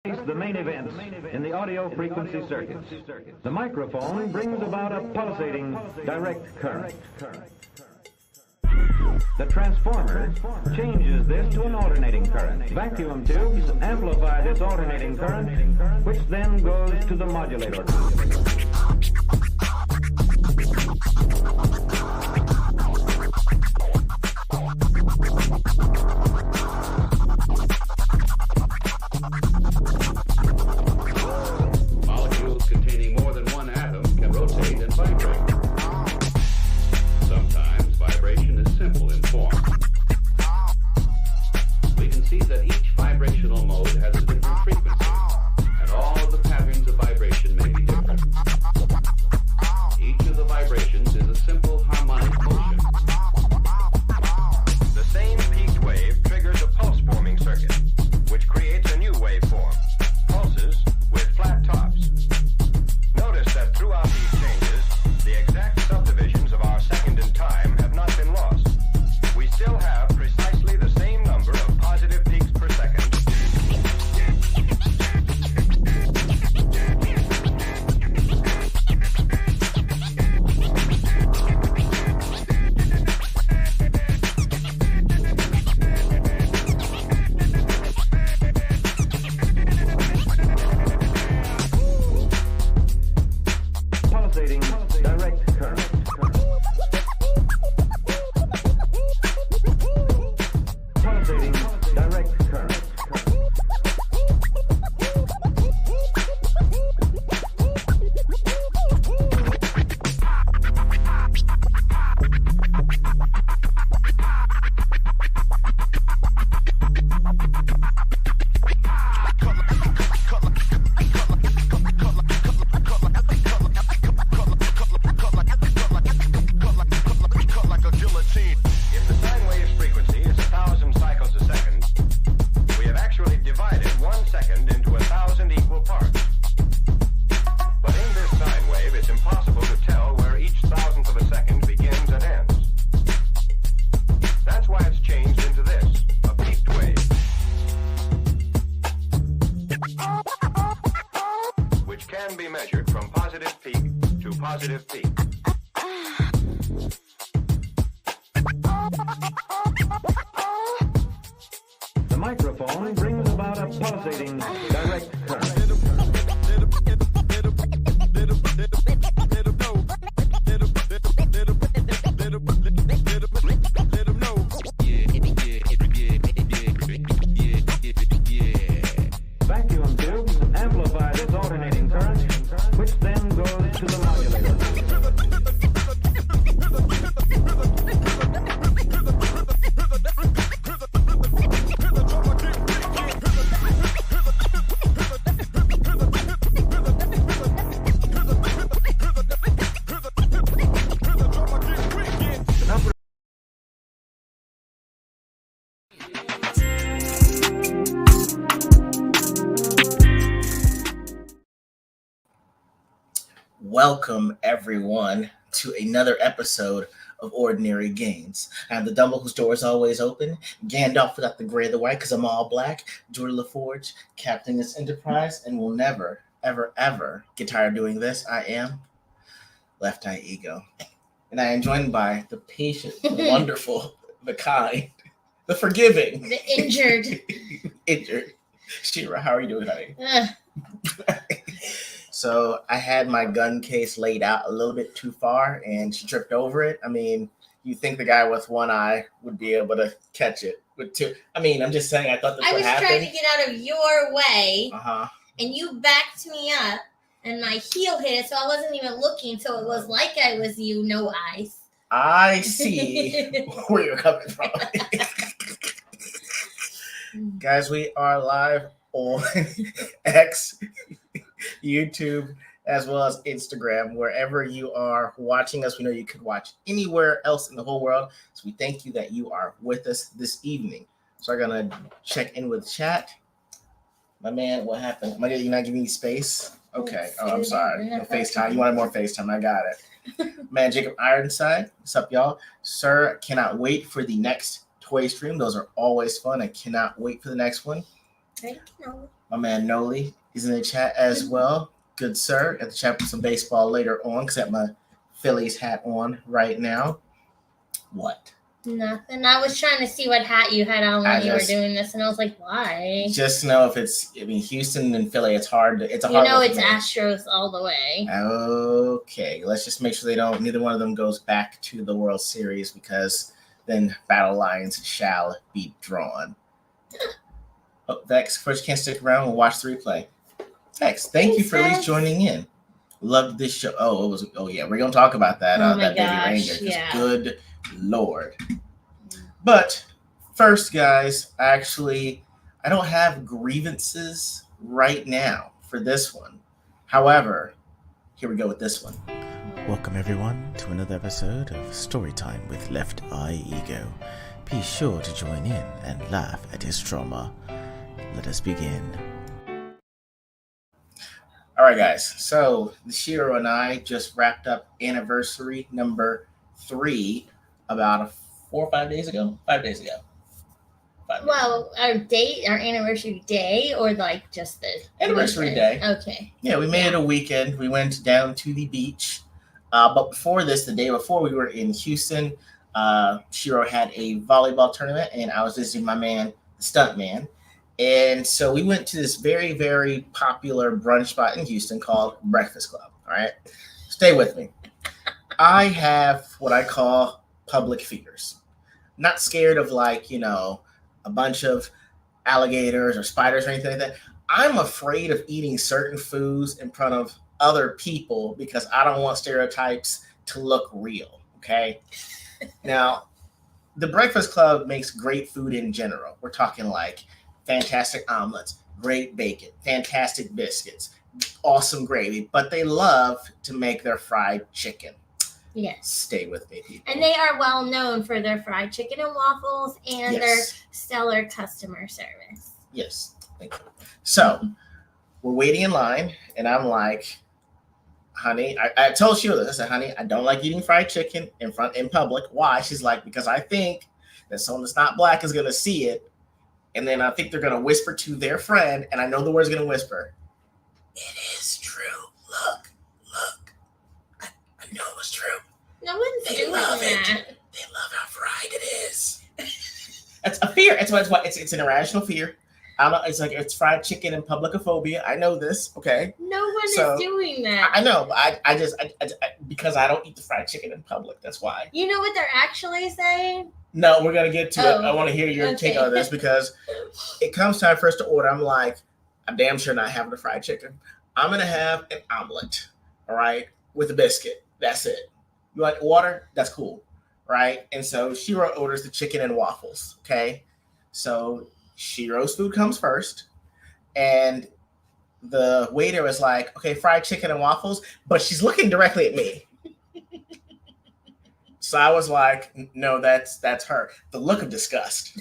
The main events in the audio frequency circuits. The microphone brings about a pulsating direct current. The transformer changes this to an alternating current. Vacuum tubes amplify this alternating current, which then goes to the modulator. Molecules containing more than one atom can rotate and vibrate. Sometimes vibration is simple in form. We can see that each vibrational mode has a different frequency, and all of the patterns of vibration may be different. Each of the vibrations is a simple harmonic motion. The same peaked wave triggers a pulse-forming circuit, which creates a new waveform, pulses with flat tops. Notice that throughout these changes, the exact subdivisions of our second in time have not been lost. We still have precisely the same number of positive peaks per second. Pulsating direct current. Pulsating direct current. If the sine wave's frequency is 1,000 cycles a second, we have actually divided 1 second into 1,000 equal parts. But in this sine wave, it's impossible to tell where each thousandth of a second begins and ends. That's why it's changed into this, a peaked wave, which can be measured from positive peak to positive peak. The microphone brings about a pulsating direct current. Vacuum tubes amplify this alternating current, which then goes to the modulator. Welcome, everyone, to another episode of Ordinary Games. I'm the Dumble whose door is always open, Gandalf without the gray or the white because I'm all black, Jordan LaForge, captain this enterprise, and will never, ever, ever get tired of doing this. I am Left Eye E.G.O. And I am joined by the patient, the wonderful, the kind, the forgiving, The injured. injured. Shira, how are you doing, honey? Ugh. So I had my gun case laid out a little bit too far and she tripped over it. I mean, you think the guy with one eye would be able to catch it with two. I mean, I'm just saying, I thought that's I what was happened. trying to get out of your way, Uh-huh. and you backed me up, and my heel hit it, so I wasn't even looking, so it was like I was you, no eyes. I see where you're coming from. Guys, we are live on X, YouTube, as well as Instagram. Wherever you are watching us, we know you could watch anywhere else in the whole world. So we thank you that you are with us this evening. So I'm going to check in with chat. My man, what happened? Am I not giving you space? Okay. Oh, I'm sorry. No FaceTime. You wanted more FaceTime. I got it. Man, Jacob Ironside. What's up, y'all? Sir, cannot wait for the next toy stream. Those are always fun. I cannot wait for the next one. Thank you. My man Noli is in the chat as well. Good sir. At the chat with some baseball later on, because I have my Phillies hat on right now. What? Nothing. I was trying to see what hat you had on when you were doing this, and I was like, why? Just know if it's, Houston and Philly, it's hard. It's a hard. It's Astros all the way. Okay, let's just make sure neither one of them goes back to the World Series, because then battle lines shall be drawn. Oh, Vex, first can't stick around and watch the replay. Vex, thank you for at least joining in. Loved this show. Oh yeah, we're gonna talk about that. That baby Reindeer. Yeah. Good Lord. But first, guys, I don't have grievances right now for this one. However, here we go with this one. Welcome everyone to another episode of Storytime with Left Eye E.G.O. Be sure to join in and laugh at his trauma. Let us begin. All right, guys. So Shiro and I just wrapped up anniversary number 3 about 4 or 5 days ago. 5 days ago. Well, our anniversary day, or like just the anniversary weekend? Day. Okay. Yeah, we made it a weekend. We went down to the beach. But before this, the day before, we were in Houston. Shiro had a volleyball tournament, and I was visiting my man, the stunt man. And so we went to this very, very popular brunch spot in Houston called Breakfast Club. All right. Stay with me. I have what I call public fears. Not scared of a bunch of alligators or spiders or anything like that. I'm afraid of eating certain foods in front of other people because I don't want stereotypes to look real. Okay. Now, the Breakfast Club makes great food in general. We're talking like fantastic omelets, great bacon, fantastic biscuits, awesome gravy, but they love to make their fried chicken. Yes. Stay with me, people. And they are well known for their fried chicken and waffles and their stellar customer service. Yes. Thank you. So we're waiting in line, and I'm like, honey, I told Sheila this. I said, honey, I don't like eating fried chicken in public. Why? She's like, because I think that someone that's not black is going to see it. And then I think they're going to whisper to their friend, and I know the word's going to whisper, it is true. Look. I know it was true. No one's doing that. They love how fried it is. That's a fear. It's an irrational fear. I don't know. It's like it's fried chicken and publicophobia. I know this. Okay. No one is doing that. I know, but I just because I don't eat the fried chicken in public. That's why. You know what they're actually saying? No, we're gonna get to it. I want to hear your take on this because it comes time for us to order. I'm like, I'm damn sure not having the fried chicken. I'm gonna have an omelet, all right, with a biscuit. That's it. You want water? That's cool, right? And so Shiro orders the chicken and waffles. Okay, so Shiro's food comes first, and the waiter was like, "Okay, fried chicken and waffles," but she's looking directly at me. So I was like, no, that's her. The look of disgust.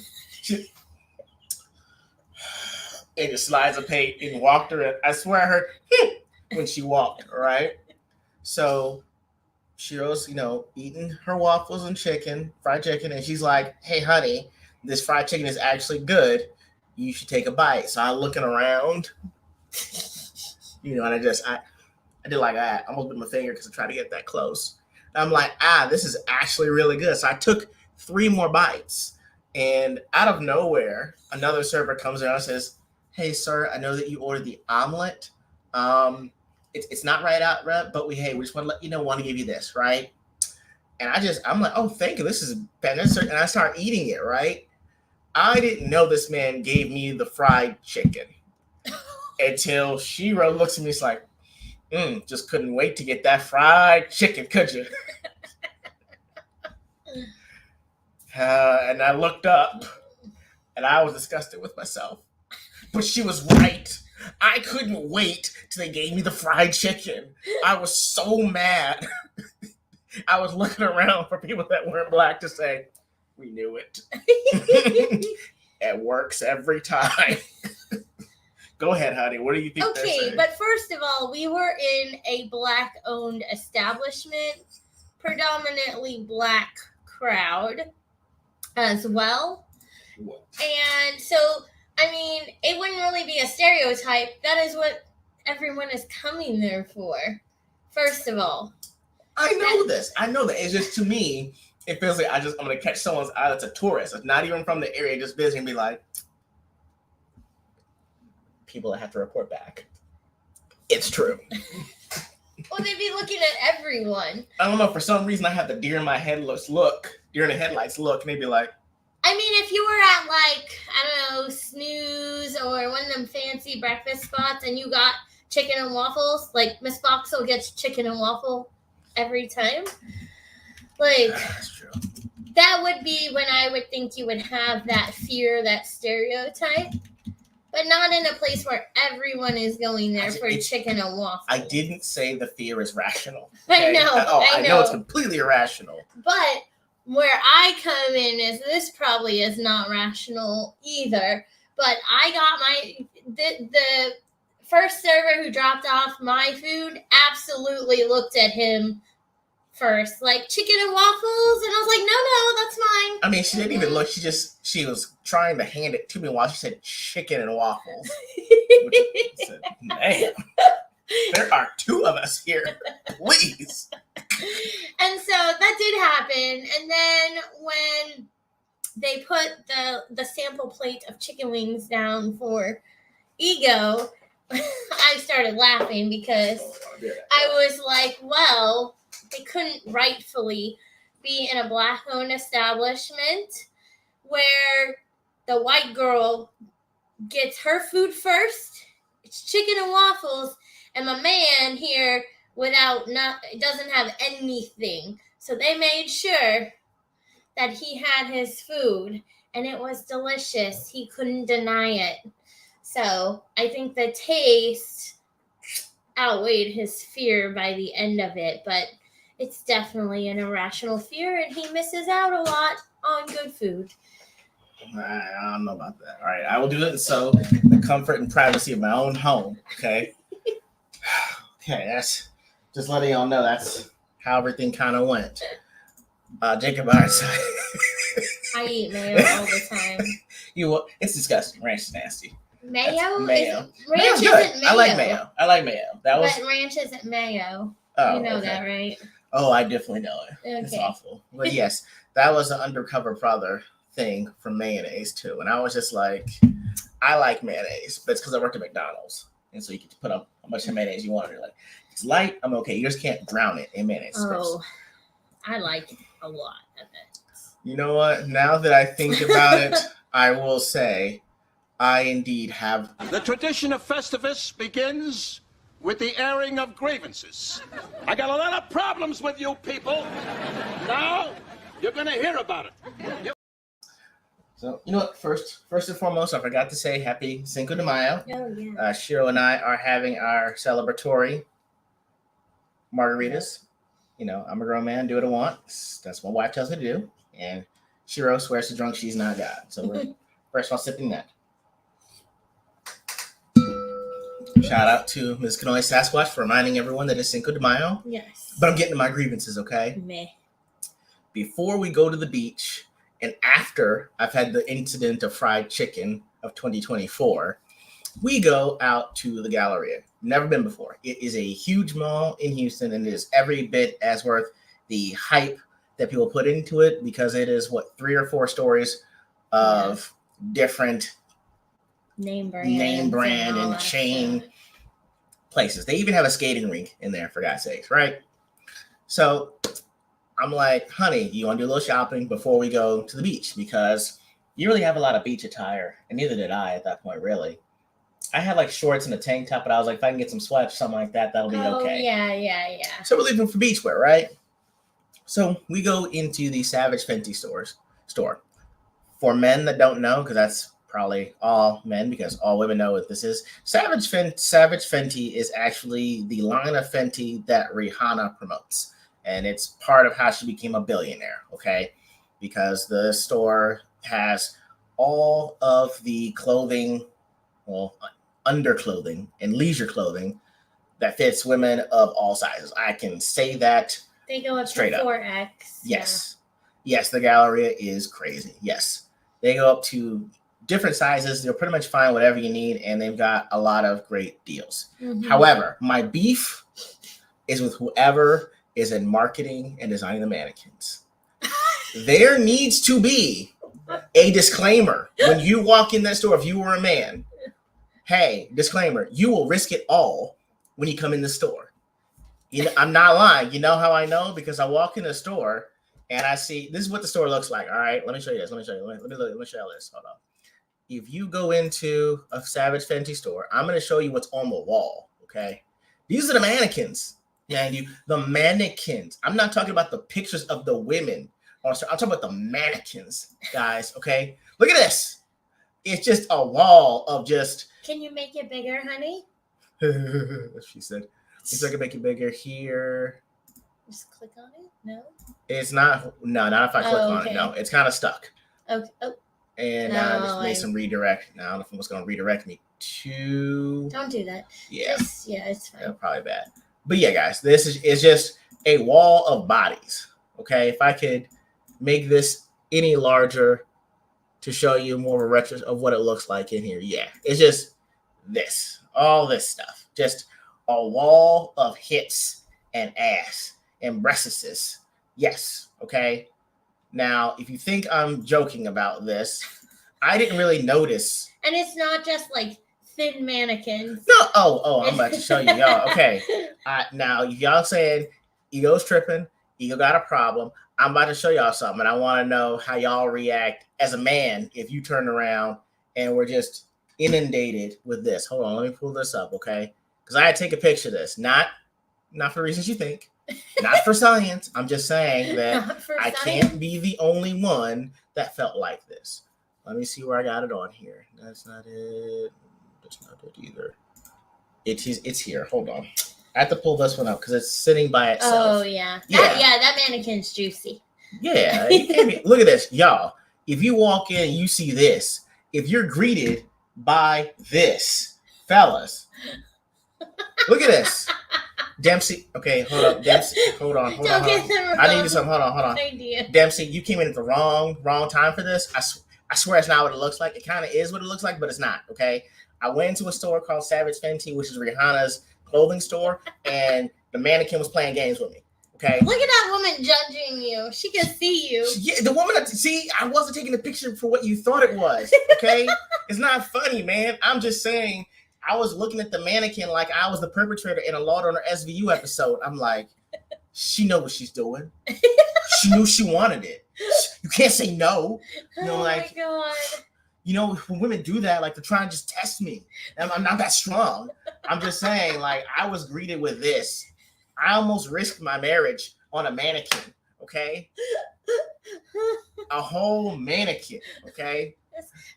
It just slides a plate and walked her. I swear I heard when she walked, all right? So Shiro's, eating her waffles and fried chicken, and she's like, hey, honey, this fried chicken is actually good. You should take a bite. So I'm looking around, and I did like that. I almost bit my finger because I tried to get that close. I'm like, this is actually really good. So I took 3 more bites, and out of nowhere, another server comes around and says, hey, sir, I know that you ordered the omelet. It's not right out, but we just want to let you know, want to give you this, right? And I'm like, oh, thank you. This is fantastic. And I start eating it, right? I didn't know this man gave me the fried chicken until Shiro looks at me. It's like, just couldn't wait to get that fried chicken, could you? And I looked up, and I was disgusted with myself. But she was right. I couldn't wait till they gave me the fried chicken. I was so mad. I was looking around for people that weren't black to say, we knew it. It works every time. Go ahead, honey. What do you think they're saying? Okay, but first of all, we were in a black-owned establishment, predominantly black crowd as well. What? And so I mean, it wouldn't really be a stereotype. That is what everyone is coming there for. First of all, I know this. I know that. It's just, to me, it feels like I'm gonna catch someone's eye that's a tourist. It's not even from the area, just visiting, and be like, people that have to report back. It's true. well, they'd be looking at everyone. I don't know. For some reason, I have the deer in the headlights look, and they'd be like, I mean, if you were at, like, I don't know, Snooze or one of them fancy breakfast spots and you got chicken and waffles, like Miss Foxel gets chicken and waffle every time. Like, that's true. That would be when I would think you would have that fear, that stereotype. But not in a place where everyone is going there for chicken and waffles. I didn't say the fear is rational. Okay? I know. I know it's completely irrational. But where I come in is this probably is not rational either. But I got the first server who dropped off my food absolutely looked at him first, like, chicken and waffles, and I was like, no, that's mine. I mean, she didn't even look. She was trying to hand it to me while she said chicken and waffles. Which I said, man, there are two of us here, please. And so that did happen. And then when they put the sample plate of chicken wings down for E.G.O, I started laughing because I was like, well, they couldn't rightfully be in a Black-owned establishment where the white girl gets her food first. It's chicken and waffles, and my man here doesn't have anything. So they made sure that he had his food, and it was delicious. He couldn't deny it. So I think the taste outweighed his fear by the end of it, but it's definitely an irrational fear, and he misses out a lot on good food. I don't know about that. All right, I will do it. So the comfort and privacy of my own home. Okay. Okay, that's just letting y'all know that's how everything kind of went. Jacob, I eat mayo all the time. It's disgusting. Ranch is nasty. Mayo? Mayo. Ranch isn't mayo. I like mayo. But ranch isn't mayo. Oh, you know okay. that, right? Oh, I definitely know it. Okay. It's awful. But yes, that was an undercover brother thing from mayonnaise too. And I was just like, I like mayonnaise, but it's because I worked at McDonald's. And so you get to put up how much mayonnaise you want. You're like, it's light, I'm okay. You just can't drown it in mayonnaise. Oh, I like a lot of it. You know what? Now that I think about it, I will say I indeed have. The tradition of Festivus begins with the airing of grievances. I got a lot of problems with you people. Now, you're going to hear about it. So, you know what? First and foremost, I forgot to say happy Cinco de Mayo. Oh, yeah. Shiro and I are having our celebratory margaritas. You know, I'm a grown man, do what I want. That's what my wife tells me to do. And Shiro swears to drunk she's not God. So we're first of all sipping that. Shout out to Ms. Canoy Sasquatch for reminding everyone that it's Cinco de Mayo. Yes. But I'm getting to my grievances, okay? Meh. Before we go to the beach, and after I've had the incident of fried chicken of 2024, we go out to the Galleria. Never been before. It is a huge mall in Houston, and it is every bit as worth the hype that people put into it, because it is, 3 or 4 stories of different name brand and chain places. They even have a skating rink in there, for God's sakes, right? So I'm like, honey, you want to do a little shopping before we go to the beach? Because you really have a lot of beach attire, and neither did I at that point, really. I had like shorts and a tank top, but I was like, if I can get some sweats, something like that, that'll be okay. Yeah. So we're leaving for beachwear, right? So we go into the Savage Fenty store. For men that don't know, because that's probably all men, because all women know what this is. Savage Fenty is actually the line of Fenty that Rihanna promotes. And it's part of how she became a billionaire, okay? Because the store has all of the clothing, underclothing and leisure clothing that fits women of all sizes. I can say that they go up straight to 4X. Yes. Yeah. Yes, the Galleria is crazy. Yes. They go up to different sizes. They'll pretty much find whatever you need, and they've got a lot of great deals. Mhm. However, my beef is with whoever is in marketing and designing the mannequins. There needs to be a disclaimer when you walk in that store. If you were a man, hey, disclaimer: you will risk it all when you come in the store. You know, I'm not lying. You know how I know? Because I walk in the store and I see this is what the store looks like. All right, let me show you this. Let me show you. Let me show you this. Hold on. If you go into a Savage Fenty store, I'm going to show you what's on the wall. Okay, these are the mannequins. Man, the mannequins. I'm not talking about the pictures of the women. I'm talking about the mannequins, guys. Okay, look at this. It's just a wall of just. Can you make it bigger, honey? She said. So I can make it bigger here. Just click on it? No? It's not. No, not if I click on it. No, it's kind of stuck. Okay. Oh. And now I just made some redirect. Now I don't know if it's going to redirect me to. Don't do that. Yeah. Yeah, it's fine. Yeah, probably bad. But yeah, guys, this is just a wall of bodies. Okay, if I could make this any larger to show you more of a retro of what it looks like in here. Yeah, it's just this, all this stuff, just a wall of hips and ass and breasts. Yes, okay. Now, if you think I'm joking about this, I didn't really notice. And it's not just like thin mannequins. No, oh, I'm about to show you, y'all. Okay, now if y'all saying E.G.O's tripping, E.G.O got a problem, I'm about to show y'all something, and I want to know how y'all react as a man if you turn around and we're just inundated with this. Hold on, let me pull this up, okay? Because I had to take a picture of this, not for reasons you think, not for science. I'm just saying that I can't be the only one that felt like this. Let me see where I got it on here. That's not it. That's not it either. It's here. Hold on. I have to pull this one up because it's sitting by itself. Oh, yeah. That mannequin's juicy. Yeah. You can't be, look at this, y'all. If you walk in and you see this, if you're greeted by this, fellas, look at this. Dempsey, okay, hold up. Dempsey, hold on. I need something. Hold on. Idea. Dempsey, you came in at the wrong time for this. I swear it's not what it looks like. It kind of is what it looks like, but it's not, okay? I went into a store called Savage Fenty, which is Rihanna's clothing store, and the mannequin was playing games with me, okay? Look at that woman judging you. She can see you. Yeah, the woman, I wasn't taking the picture for what you thought it was, okay? It's not funny, man. I'm just saying, I was looking at the mannequin like I was the perpetrator in a Law & Order SVU episode. I'm like, she know what she's doing. She knew she wanted it. You can't say no. You know, my God. You know, when women do that, like they're trying to just test me. I'm not that strong. I'm just saying, like, I was greeted with this. I almost risked my marriage on a mannequin, okay? A whole mannequin, okay?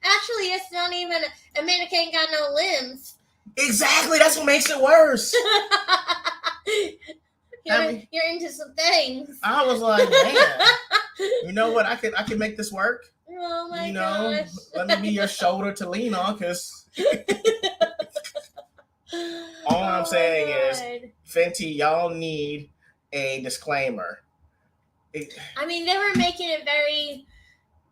Actually, it's not even a mannequin got no limbs. Exactly, that's what makes it worse. You're into some things. I was like, man, you know what? I could make this work. Oh my gosh. Let me be your shoulder to lean on, because all I'm saying is, Fenty, y'all need a disclaimer. I mean, they were making it very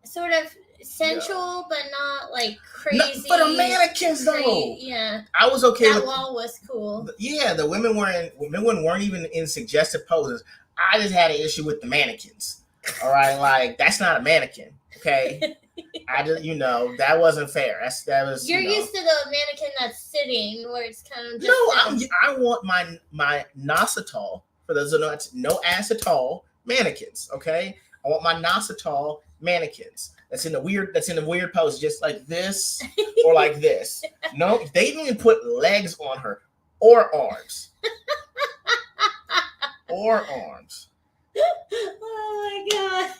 sort of sensual, but not like crazy. No, for the mannequins, though. Yeah. I was okay that wall was cool. Yeah, the women weren't even in suggestive poses. I just had an issue with the mannequins. All right, like, that's not a mannequin. Okay, I just, that wasn't fair. That was. You're used to the mannequin that's sitting, where it's kind of just. No, I want my Nositol, for those who know, no acetol mannequins. Okay, I want my Nositol mannequins. That's in the weird pose, just like this or like this. No, they didn't even put legs on her or arms. Oh my God.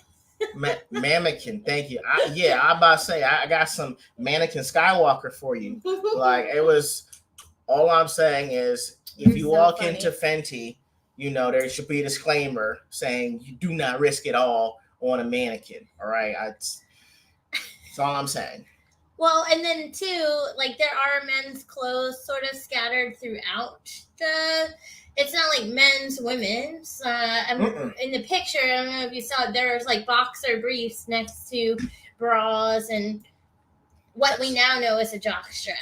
Mannequin, thank you. I'm about to say I got some mannequin Skywalker for you. Like, it was. All I'm saying is, if you walk into Fenty, there should be a disclaimer saying you do not risk it all on a mannequin. All right, that's all I'm saying. Well, and then too, like, there are men's clothes sort of scattered throughout the. It's not like men's, women's. In the picture, I don't know if you saw it, there's like boxer briefs next to bras, and what we now know is a jock strap.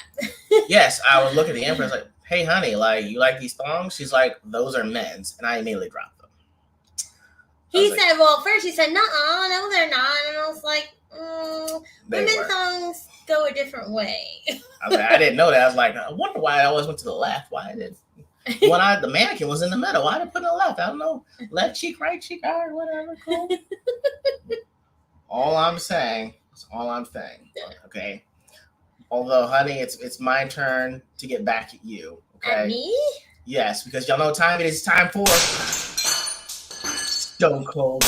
Yes, I would look at the Empress like, hey, honey, like, you like these thongs? She's like, those are men's. And I immediately dropped them. He like, said, well, first he said, nuh-uh, no, they're not. And I was like, women's were. thongs go a different way. I was like, I didn't know that. I was like, I wonder why I always went to the left. Why did the mannequin was in the middle? Why did it put it on the left? I don't know. Left cheek, right cheek, all right, whatever. Cool. All I'm saying. Okay. Although, honey, it's my turn to get back at you. Okay. At me? Yes, because y'all know what time it is. Time for Stone Cold.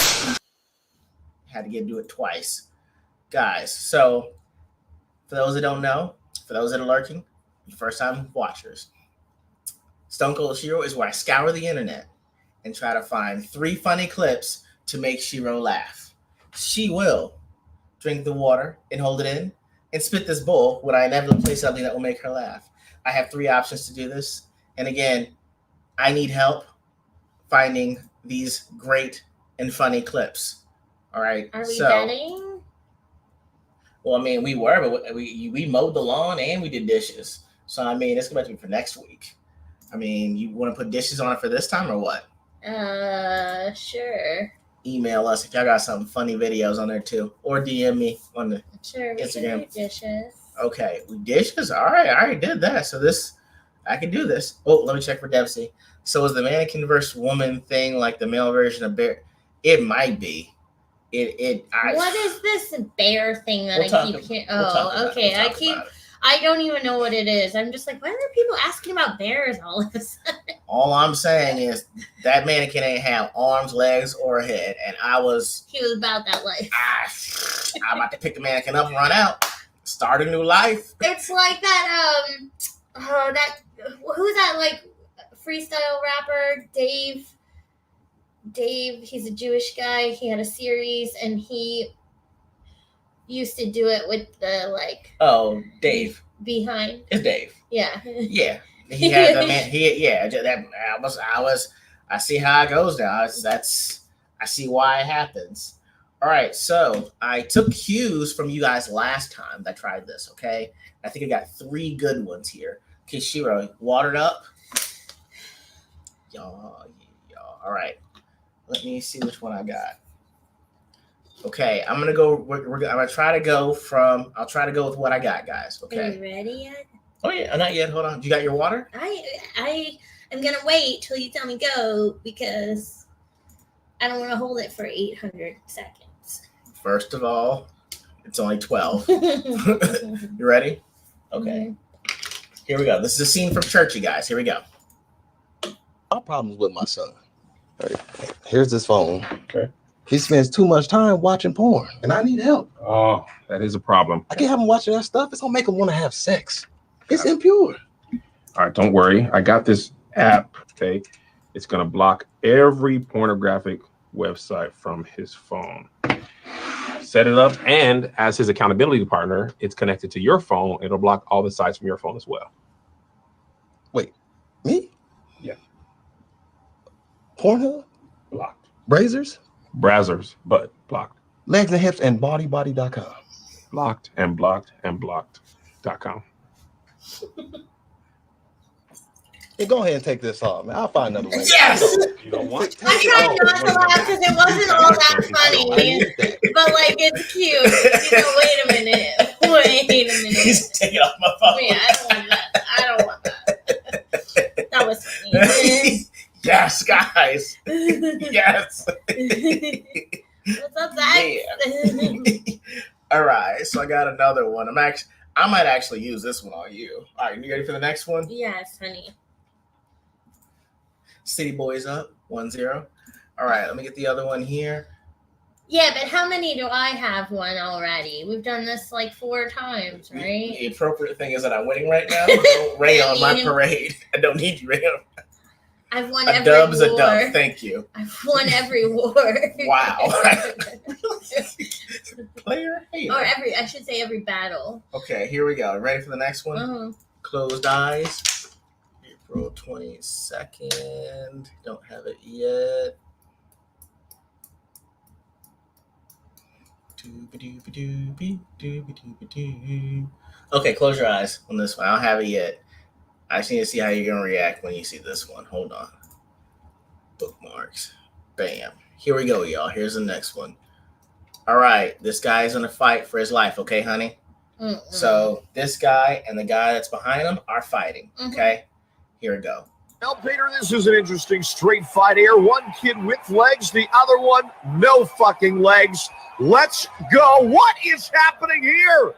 Had to do it twice, guys. So, for those that don't know, for those that are lurking, first time watchers, Stone Cold Shiro is where I scour the internet and try to find 3 funny clips to make Shiro laugh. She will drink the water and hold it in and spit this bowl when I inevitably play something that will make her laugh. I have 3 options to do this. And again, I need help finding these great and funny clips. All right. Are we betting? Well, I mean, we were, but we mowed the lawn and we did dishes. So, I mean, it's going to be for next week. I mean, you want to put dishes on it for this time or what? Sure. Email us if y'all got some funny videos on there too. Or DM me on the Instagram. We can do dishes. Okay, dishes? All right, I already did that. So I can do this. Oh, let me check for Dempsey. So is the mannequin versus woman thing like the male version of bear? It might be. What is this bear thing that I keep hearing? Oh, okay. I don't even know what it is. I'm just like, why are people asking about bears all of a sudden? All I'm saying is that mannequin ain't have arms, legs, or a head, and he was about that life. I'm about to pick the mannequin up and run out, start a new life. It's like that. Who's that? Like freestyle rapper Dave. He's a Jewish guy. He had a series, and he used to do it with the like. Oh, Dave. Behind. It's Dave. Yeah. Yeah. He had the man. I see how it goes now. I see why it happens. All right. So I took cues from you guys last time that I tried this. Okay. I think I got 3 good ones here. Okay, Shiro, watered up. Y'all. All right. Let me see which one I got. Okay, I'm gonna go. I'm gonna try to go from. I'll try to go with what I got, guys. Okay. Are you ready yet? Oh yeah, not yet. Hold on. You got your water? I am gonna wait till you tell me go because I don't want to hold it for 800 seconds. First of all, it's only 12. You ready? Okay. Mm-hmm. Here we go. This is a scene from church, you guys. Here we go. My problems with my son. Right. Here's his phone. Okay. He spends too much time watching porn, and I need help. Oh, that is a problem. I can't have him watching that stuff. It's gonna make him want to have sex. It's impure. All right, don't worry. I got this app. Okay, it's gonna block every pornographic website from his phone. Set it up, and as his accountability partner, it's connected to your phone. It'll block all the sites from your phone as well. Wait, me? Yeah. Pornhub? Blocked. Brazzers, but blocked. Legs and hips and bodybody.com. Blocked and blocked and blocked.com. Hey, go ahead and take this off, man. I'll find another way. Yes! You don't want I tried not to laugh because it wasn't all that funny. But like it's cute. You know, wait a minute. He's taking off my phone. Wait, I don't want that. That was funny. Yes, guys. Yes. What's up, Zach? All right, so I got another one. I might actually use this one on you. All right, you ready for the next one? Yes, honey. City Boys up 1-0. All right, let me get the other one here. Yeah, but how many do I have one already? We've done this like 4 times, right? The appropriate thing is that I'm winning right now. Don't rain on my parade. I don't need you, rain on. I've won every war. A dub's a dub. Thank you. I've won every war. Wow. Player hater. Or I should say every battle. Okay, here we go. Ready for the next one? Uh-huh. Closed eyes. April 22nd. Don't have it yet. Okay, close your eyes on this one. I don't have it yet. I just need to see how you're gonna react when you see this one. Hold on. Bookmarks. Bam. Here we go, y'all. Here's the next one. All right, this guy's gonna fight for his life, okay, honey? So this guy and the guy that's behind him are fighting. Okay, here we go. Well, Peter, this is an interesting street fight here. One kid with legs, the other one no fucking legs. Let's go. What is happening here?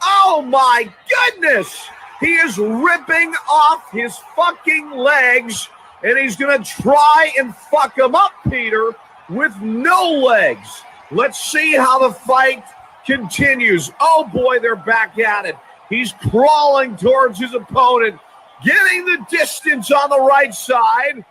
Oh my goodness! He is ripping off his fucking legs, and he's gonna try and fuck him up, Peter, with no legs. Let's see how the fight continues. Oh boy, they're back at it. He's crawling towards his opponent, getting the distance on the right side.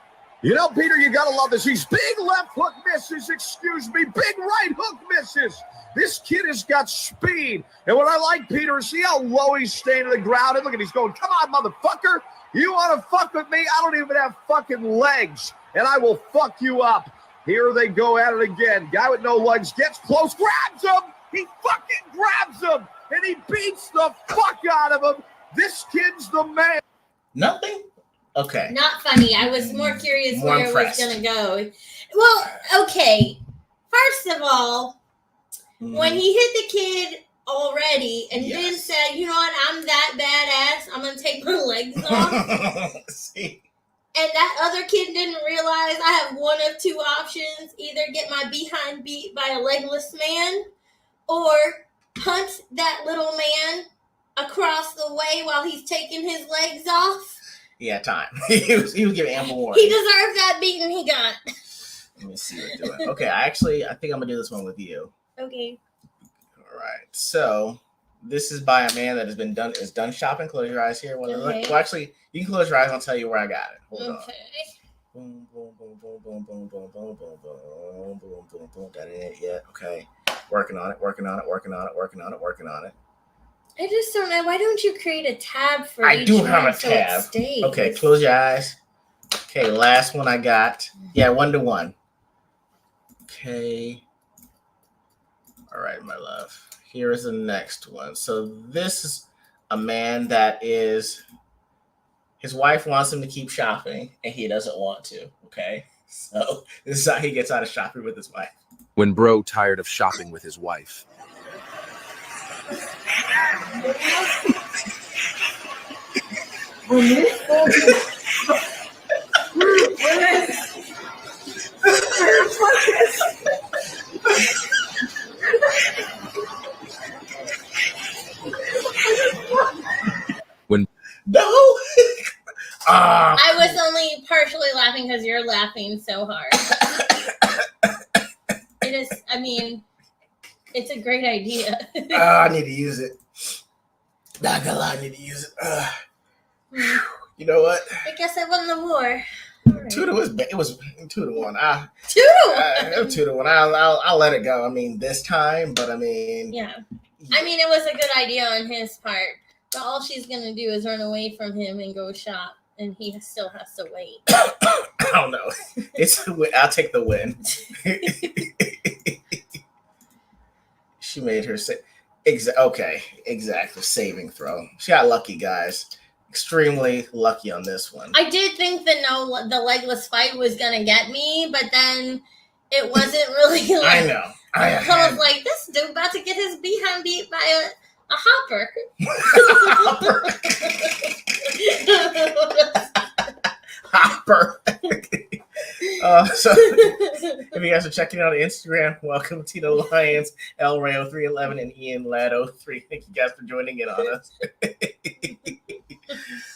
You know, Peter, you gotta love this. He's big left hook misses, excuse me, big right hook misses. This kid has got speed. And what I like, Peter, is see how low he's staying to the ground. And look at, he's going, come on, motherfucker. You want to fuck with me? I don't even have fucking legs, and I will fuck you up. Here they go at it again. Guy with no legs gets close, grabs him. He fucking grabs him, and he beats the fuck out of him. This kid's the man. Nothing? Okay. Not funny. I was more curious More where impressed. it was going to go. Well, okay. First of all, when he hit the kid already and then said, you know what, I'm that badass, I'm going to take my legs off. See? And that other kid didn't realize I have one of two options. Either get my behind beat by a legless man or punt that little man across the way while he's taking his legs off. Yeah, time. he was giving ample warning. He deserved that beating he got. Let me see what we're doing. Okay, I think I'm going to do this one with you. Okay. All right. So this is by a man that is done shopping. Close your eyes here. Well, actually, you can close your eyes. I'll tell you where I got it. Hold on. Boom, boom, boom, boom, boom, boom, boom, boom, boom, boom, boom, boom, boom. That ain't it yet. Okay. Working on it. I just don't know. Why don't you create a tab for I each do one have a so it tab. stays? Okay, close your eyes. Okay, last one I got. Yeah, 1-to-1. Okay. All right, my love. Here is the next one. So this is a man that his wife wants him to keep shopping, and he doesn't want to. Okay, so this is how he gets out of shopping with his wife. When bro tired of shopping with his wife. When No. I was only partially laughing because you're laughing so hard. It is, I mean, it's a great idea. I need to use it. Not gonna lie, I need to use it. You know what? I guess I won the war. Right. 2-to-1. It was 2-to-1. 2-1. 2-to-1. I'll let it go. I mean, this time, but I mean, Yeah. I mean, it was a good idea on his part, but all she's gonna do is run away from him and go shop, and he still has to wait. I don't know. I'll take the win. She made her say, exactly. Saving throw. She got lucky, guys. Extremely lucky on this one. I did think the legless fight was gonna get me, but then it wasn't really. Like, I know. I was like, this dude about to get his behind beat by a hopper. Hopper. So if you guys are checking out on Instagram, welcome Tina Lyons, El Rayo 311, and Ian Lado 3. Thank you guys for joining in on us.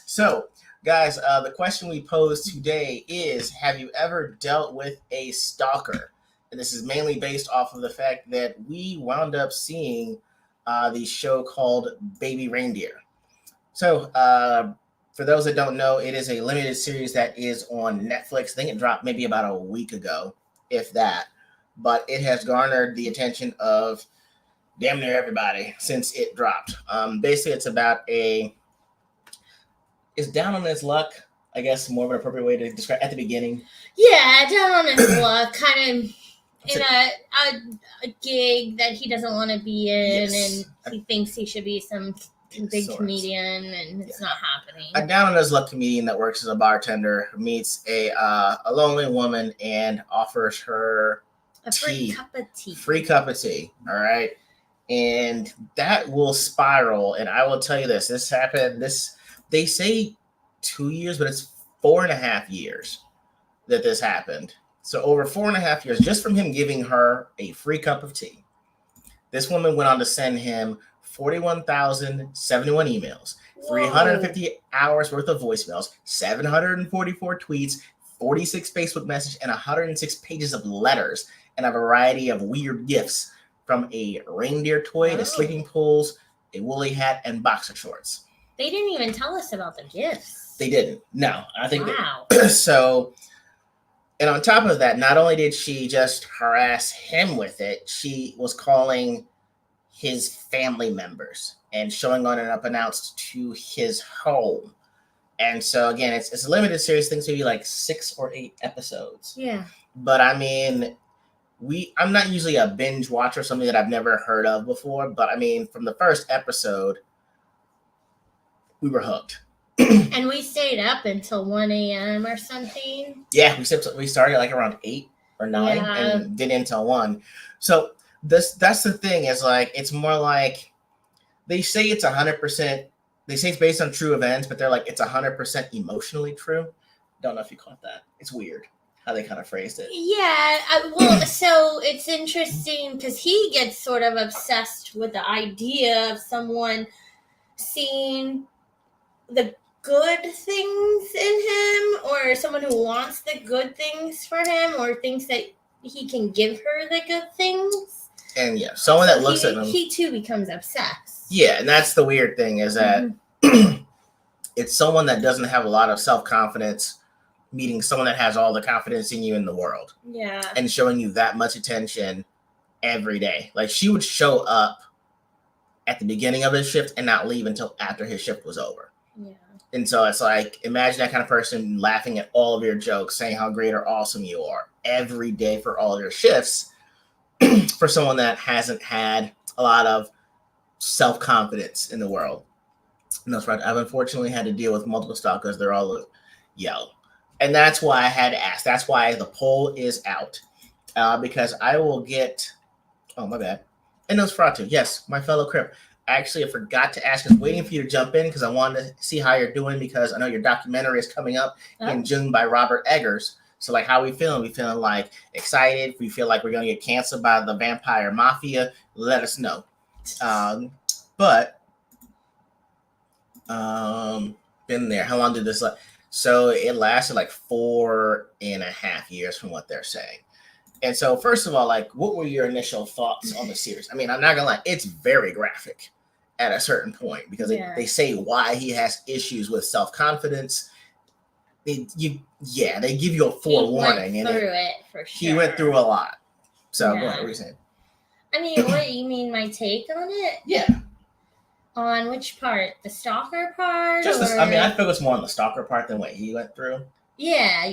So, guys, the question we posed today is: have you ever dealt with a stalker? And this is mainly based off of the fact that we wound up seeing the show called Baby Reindeer. So, for those that don't know, it is a limited series that is on Netflix. I think it dropped maybe about a week ago, if that. But it has garnered the attention of damn near everybody since it dropped. Basically, it's about it's down on his luck, I guess, more of an appropriate way to describe at the beginning. Yeah, down on his luck, kind of in a gig that he doesn't want to be in, Yes. and he thinks he should be some big Sorts. comedian, and it's not happening. A down on his luck comedian that works as a bartender meets a lonely woman and offers her A free cup of tea. Free cup of tea. All right. And that will spiral. And I will tell you this happened. They say 2 years, but it's 4.5 years that this happened. So over 4.5 years, just from him giving her a free cup of tea, this woman went on to send him 41,071 emails, 350 hours worth of voicemails, 744 tweets, 46 Facebook messages, and 106 pages of letters, and a variety of weird gifts, from a reindeer toy to sleeping pools, a woolly hat, and boxer shorts. They didn't even tell us about the gifts. They didn't. No, I think wow. So, and on top of that, not only did she just harass him with it, she was calling his family members and showing on and unannounced to his home. And so again, it's a limited series. Things maybe like 6 or 8 episodes. Yeah. But I mean, I'm not usually a binge watcher, something that I've never heard of before. But I mean, from the first episode, we were hooked. And we stayed up until 1 a.m. or something. Yeah, we started like around 8 or 9 and did until 1. So that's the thing, is like, it's more like they say it's 100%. They say it's based on true events, but they're like, it's 100% emotionally true. Don't know if you caught that. It's weird how they kind of phrased it. Yeah, well, so it's interesting because he gets sort of obsessed with the idea of someone seeing the good things in him, or someone who wants the good things for him, or thinks that he can give her the good things. And yeah, someone that looks at him, he too becomes obsessed. Yeah, and that's the weird thing, is that it's someone that doesn't have a lot of self-confidence meeting someone that has all the confidence in you in the world. Yeah. And showing you that much attention every day. Like, she would show up at the beginning of his shift and not leave until after his shift was over. Yeah. And so it's like, imagine that kind of person laughing at all of your jokes, saying how great or awesome you are every day for all of your shifts, for someone that hasn't had a lot of self-confidence in the world. And that's right. I've unfortunately had to deal with multiple stalkers. They're all yellow. And that's why I had to ask. That's why the poll is out. Because I will get... Oh, my bad. And Nosferatu. Yes, my fellow Crip. Actually, I forgot to ask. I was waiting for you to jump in because I wanted to see how you're doing, because I know your documentary is coming up in June by Robert Eggers. So, like, how are we feeling? We feeling, like, excited? We feel like we're going to get canceled by the vampire mafia? Let us know. Been there. How long did this last? So it lasted like 4.5 years from what they're saying. And so, first of all, like, what were your initial thoughts on the series? I mean, I'm not gonna lie, it's very graphic at a certain point, because they say why he has issues with self-confidence. They give you a forewarning. He went through it for sure. He went through a lot. So go ahead, what were you saying? I mean, what you mean, my take on it? Yeah. On which part? The stalker part? I feel it's more on the stalker part than what he went through. Yeah.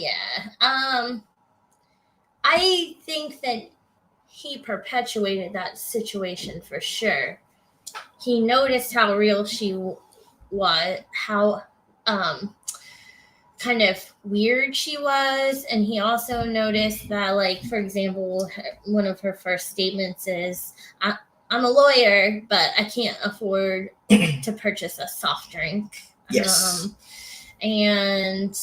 I think that he perpetuated that situation for sure. He noticed how real she was, how kind of weird she was, and he also noticed that, like, for example, one of her first statements is, I'm a lawyer, but I can't afford to purchase a soft drink. Yes. And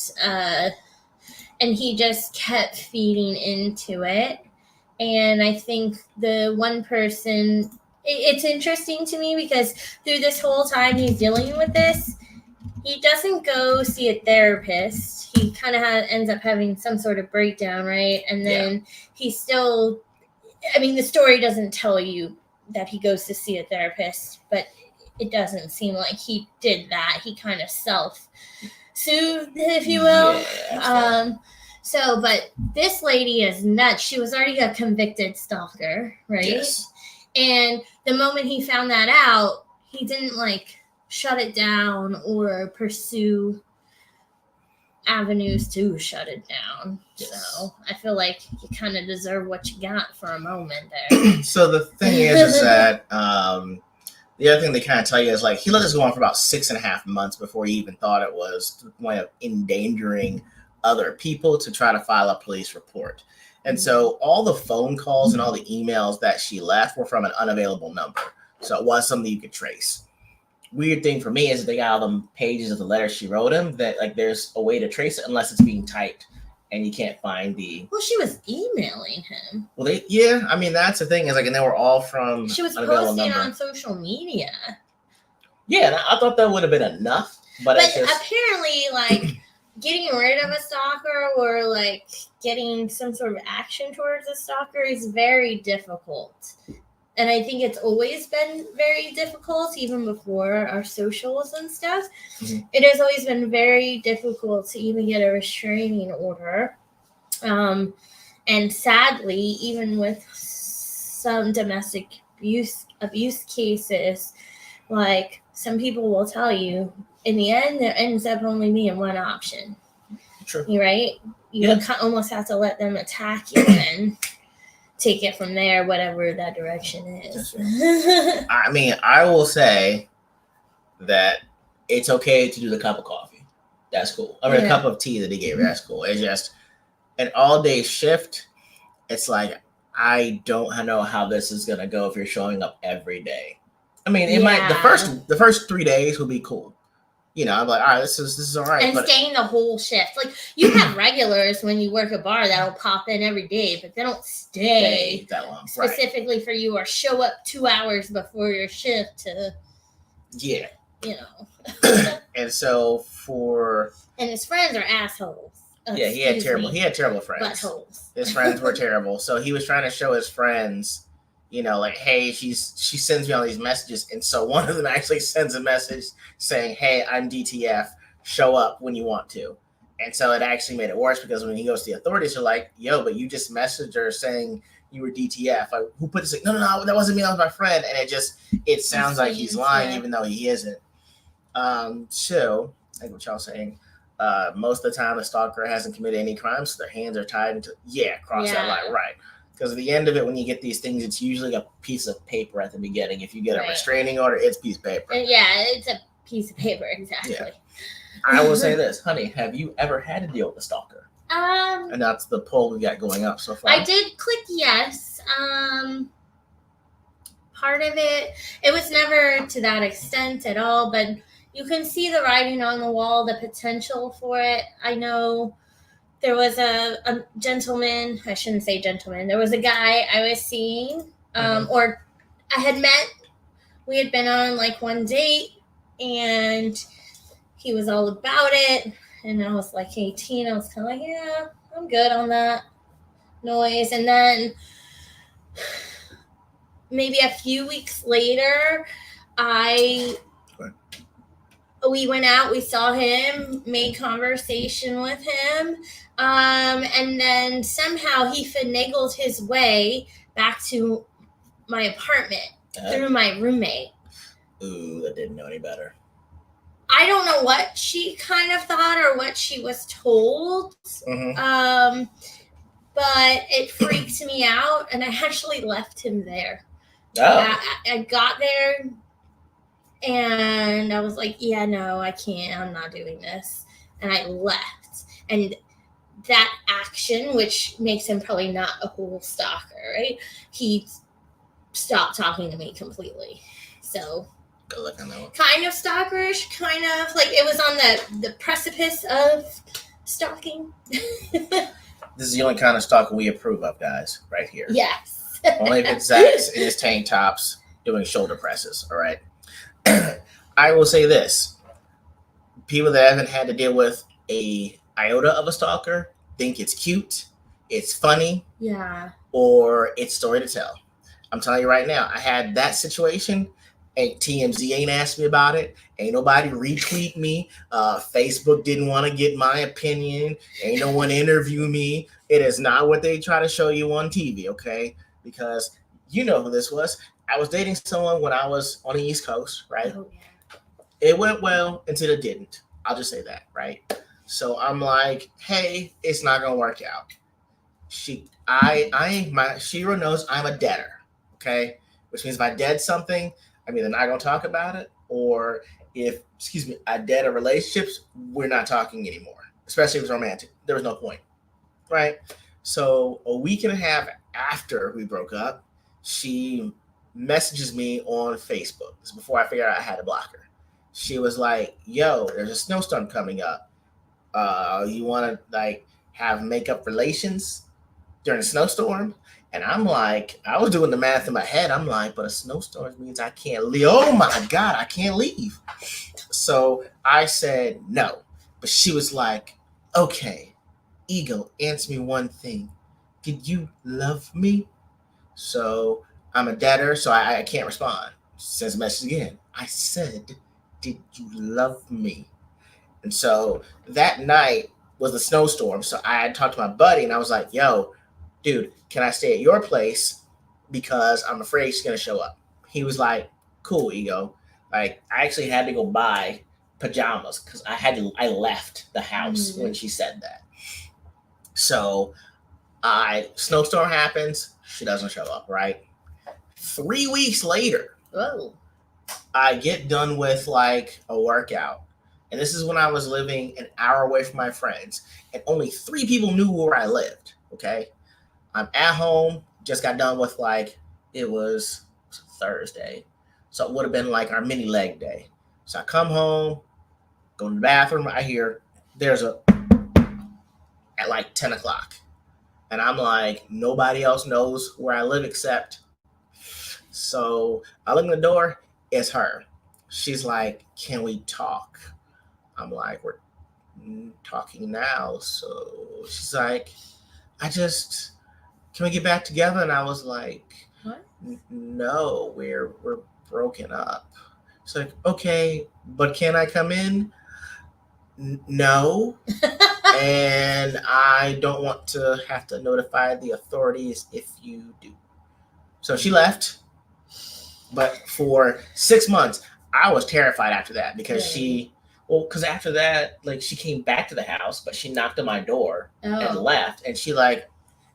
he just kept feeding into it. And I think the one person, it's interesting to me because through this whole time he's dealing with this, he doesn't go see a therapist. He kind of ends up having some sort of breakdown, right? And then he still, I mean, the story doesn't tell you that he goes to see a therapist, but it doesn't seem like he did that. He kind of self-soothed, if you will. Yeah, but this lady is nuts. She was already a convicted stalker, right? Yes. And the moment he found that out, he didn't, like, shut it down or pursue avenues to shut it down. Yes. So I feel like you kind of deserve what you got for a moment there. So the thing is that the other thing they kind of tell you is like he let this go on for about 6.5 months before he even thought it was to the point of endangering other people to try to file a police report. And so all the phone calls and all the emails that she left were from an unavailable number. So it was something you could trace. Weird thing for me is that they got all the pages of the letter she wrote him that like there's a way to trace it unless it's being typed and you can't find the. Well, she was emailing him. Well, I mean that's the thing is like, and they were all from. She was unavailable posting number. on social media. Yeah, and I thought that would have been enough, but it's just, apparently, like getting rid of a stalker or like getting some sort of action towards a stalker is very difficult. And I think it's always been very difficult, even before our socials and stuff. Mm-hmm. It has always been very difficult to even get a restraining order. And sadly, even with some domestic abuse cases, like some people will tell you, in the end, there ends up only being one option. True. Right? You almost have to let them attack you and take it from there, whatever that direction is. I mean, I will say that it's okay to do the cup of coffee. That's cool. I mean, a cup of tea that he gave her, that's cool. It's just an all-day shift. It's like, I don't know how this is going to go if you're showing up every day. I mean, it might, the first 3 days will be cool. You know, I'm like, all right, this is all right. And staying the whole shift. Like, you have regulars when you work a bar that'll pop in every day, but they don't stay that long. Specifically for you or show up 2 hours before your shift to, you know. And so And his friends are assholes. He had terrible friends. Buttholes. His friends were terrible. So he was trying to show his friends, you know, like, hey, she sends me all these messages. And so one of them actually sends a message saying, hey, I'm DTF. Show up when you want to. And so it actually made it worse because when he goes to the authorities, they're like, yo, but you just messaged her saying you were DTF. Like, who put this? Like, no, that wasn't me. That was my friend. And it sounds like he's lying, even though he isn't. So, like what y'all saying, most of the time, the stalker hasn't committed any crimes, so their hands are tied into, cross that line, right. Because at the end of it, when you get these things, it's usually a piece of paper at the beginning. If you get a restraining order, it's a piece of paper. It's a piece of paper, exactly. Yeah. I will say this, honey, have you ever had to deal with a stalker? And that's the poll we got going up so far. I did click yes. Part of it was never to that extent at all, but you can see the writing on the wall, the potential for it. I know there was a gentleman, I shouldn't say gentleman, there was a guy I was seeing, or I had met, we had been on like one date, and he was all about it, and I was like 18, I was kind of like, yeah, I'm good on that noise, and then maybe a few weeks later, we went out, we saw him, made conversation with him, and then somehow he finagled his way back to my apartment through my roommate. Ooh, that didn't know any better. I don't know what she kind of thought or what she was told, but it freaked me out, and I actually left him there. Oh. I got there, and I was like, yeah, no, I can't. I'm not doing this. And I left. And that action, which makes him probably not a whole stalker, right? He stopped talking to me completely. So good luck on that one. Kind of stalkerish, kind of like it was on the precipice of stalking. This is the only kind of stalking we approve of, guys, right here. Yes. Only if it's Zach's in his tank tops doing shoulder presses, all right? I will say this. People that haven't had to deal with a iota of a stalker think it's cute, it's funny, or it's story to tell. I'm telling you right now, I had that situation. TMZ ain't asked me about it. Ain't nobody retweet me. Facebook didn't want to get my opinion. Ain't no one interview me. It is not what they try to show you on TV, okay? Because you know who this was. I was dating someone when I was on the East Coast, right? Oh, yeah. It went well until it didn't. I'll just say that, right? So I'm like, hey, it's not gonna work out. Shiro knows I'm a deader, okay? Which means if I dead something, I'm either not gonna talk about it, or if, I dead a relationships, we're not talking anymore. Especially if it's romantic. There was no point, right? So a week and a half after we broke up, she messages me on Facebook. This is before I figured out I had to block her. She was like, yo, there's a snowstorm coming up. You want to like have makeup relations during a snowstorm? And I'm like, I was doing the math in my head. I'm like, but a snowstorm means I can't leave. Oh my God, I can't leave. So I said no. But she was like, okay, E.G.O, answer me one thing. Did you love me? So I'm a debtor, so I can't respond. Sends a message again. I said, did you love me? And so that night was the snowstorm. So I had talked to my buddy and I was like, yo, dude, can I stay at your place? Because I'm afraid she's going to show up. He was like, cool, E.G.O. Like, I actually had to go buy pajamas because I left the house when she said that. So snowstorm happens. She doesn't show up, right? 3 weeks later, I get done with like a workout. And this is when I was living an hour away from my friends. And only 3 people knew where I lived, okay? I'm at home, just got done with like, it was Thursday. So it would have been like our mini leg day. So I come home, go to the bathroom, I hear there's at like 10 o'clock. And I'm like, nobody else knows where I live except. So I look in the door, it's her. She's like, can we talk? I'm like, we're talking now. So she's like, can we get back together? And I was like, what? No, we're broken up. It's like, okay, but can I come in? No. And I don't want to have to notify the authorities if you do. So she left. But for 6 months, I was terrified after that because because after that, like she came back to the house, but she knocked on my door and left. And she like,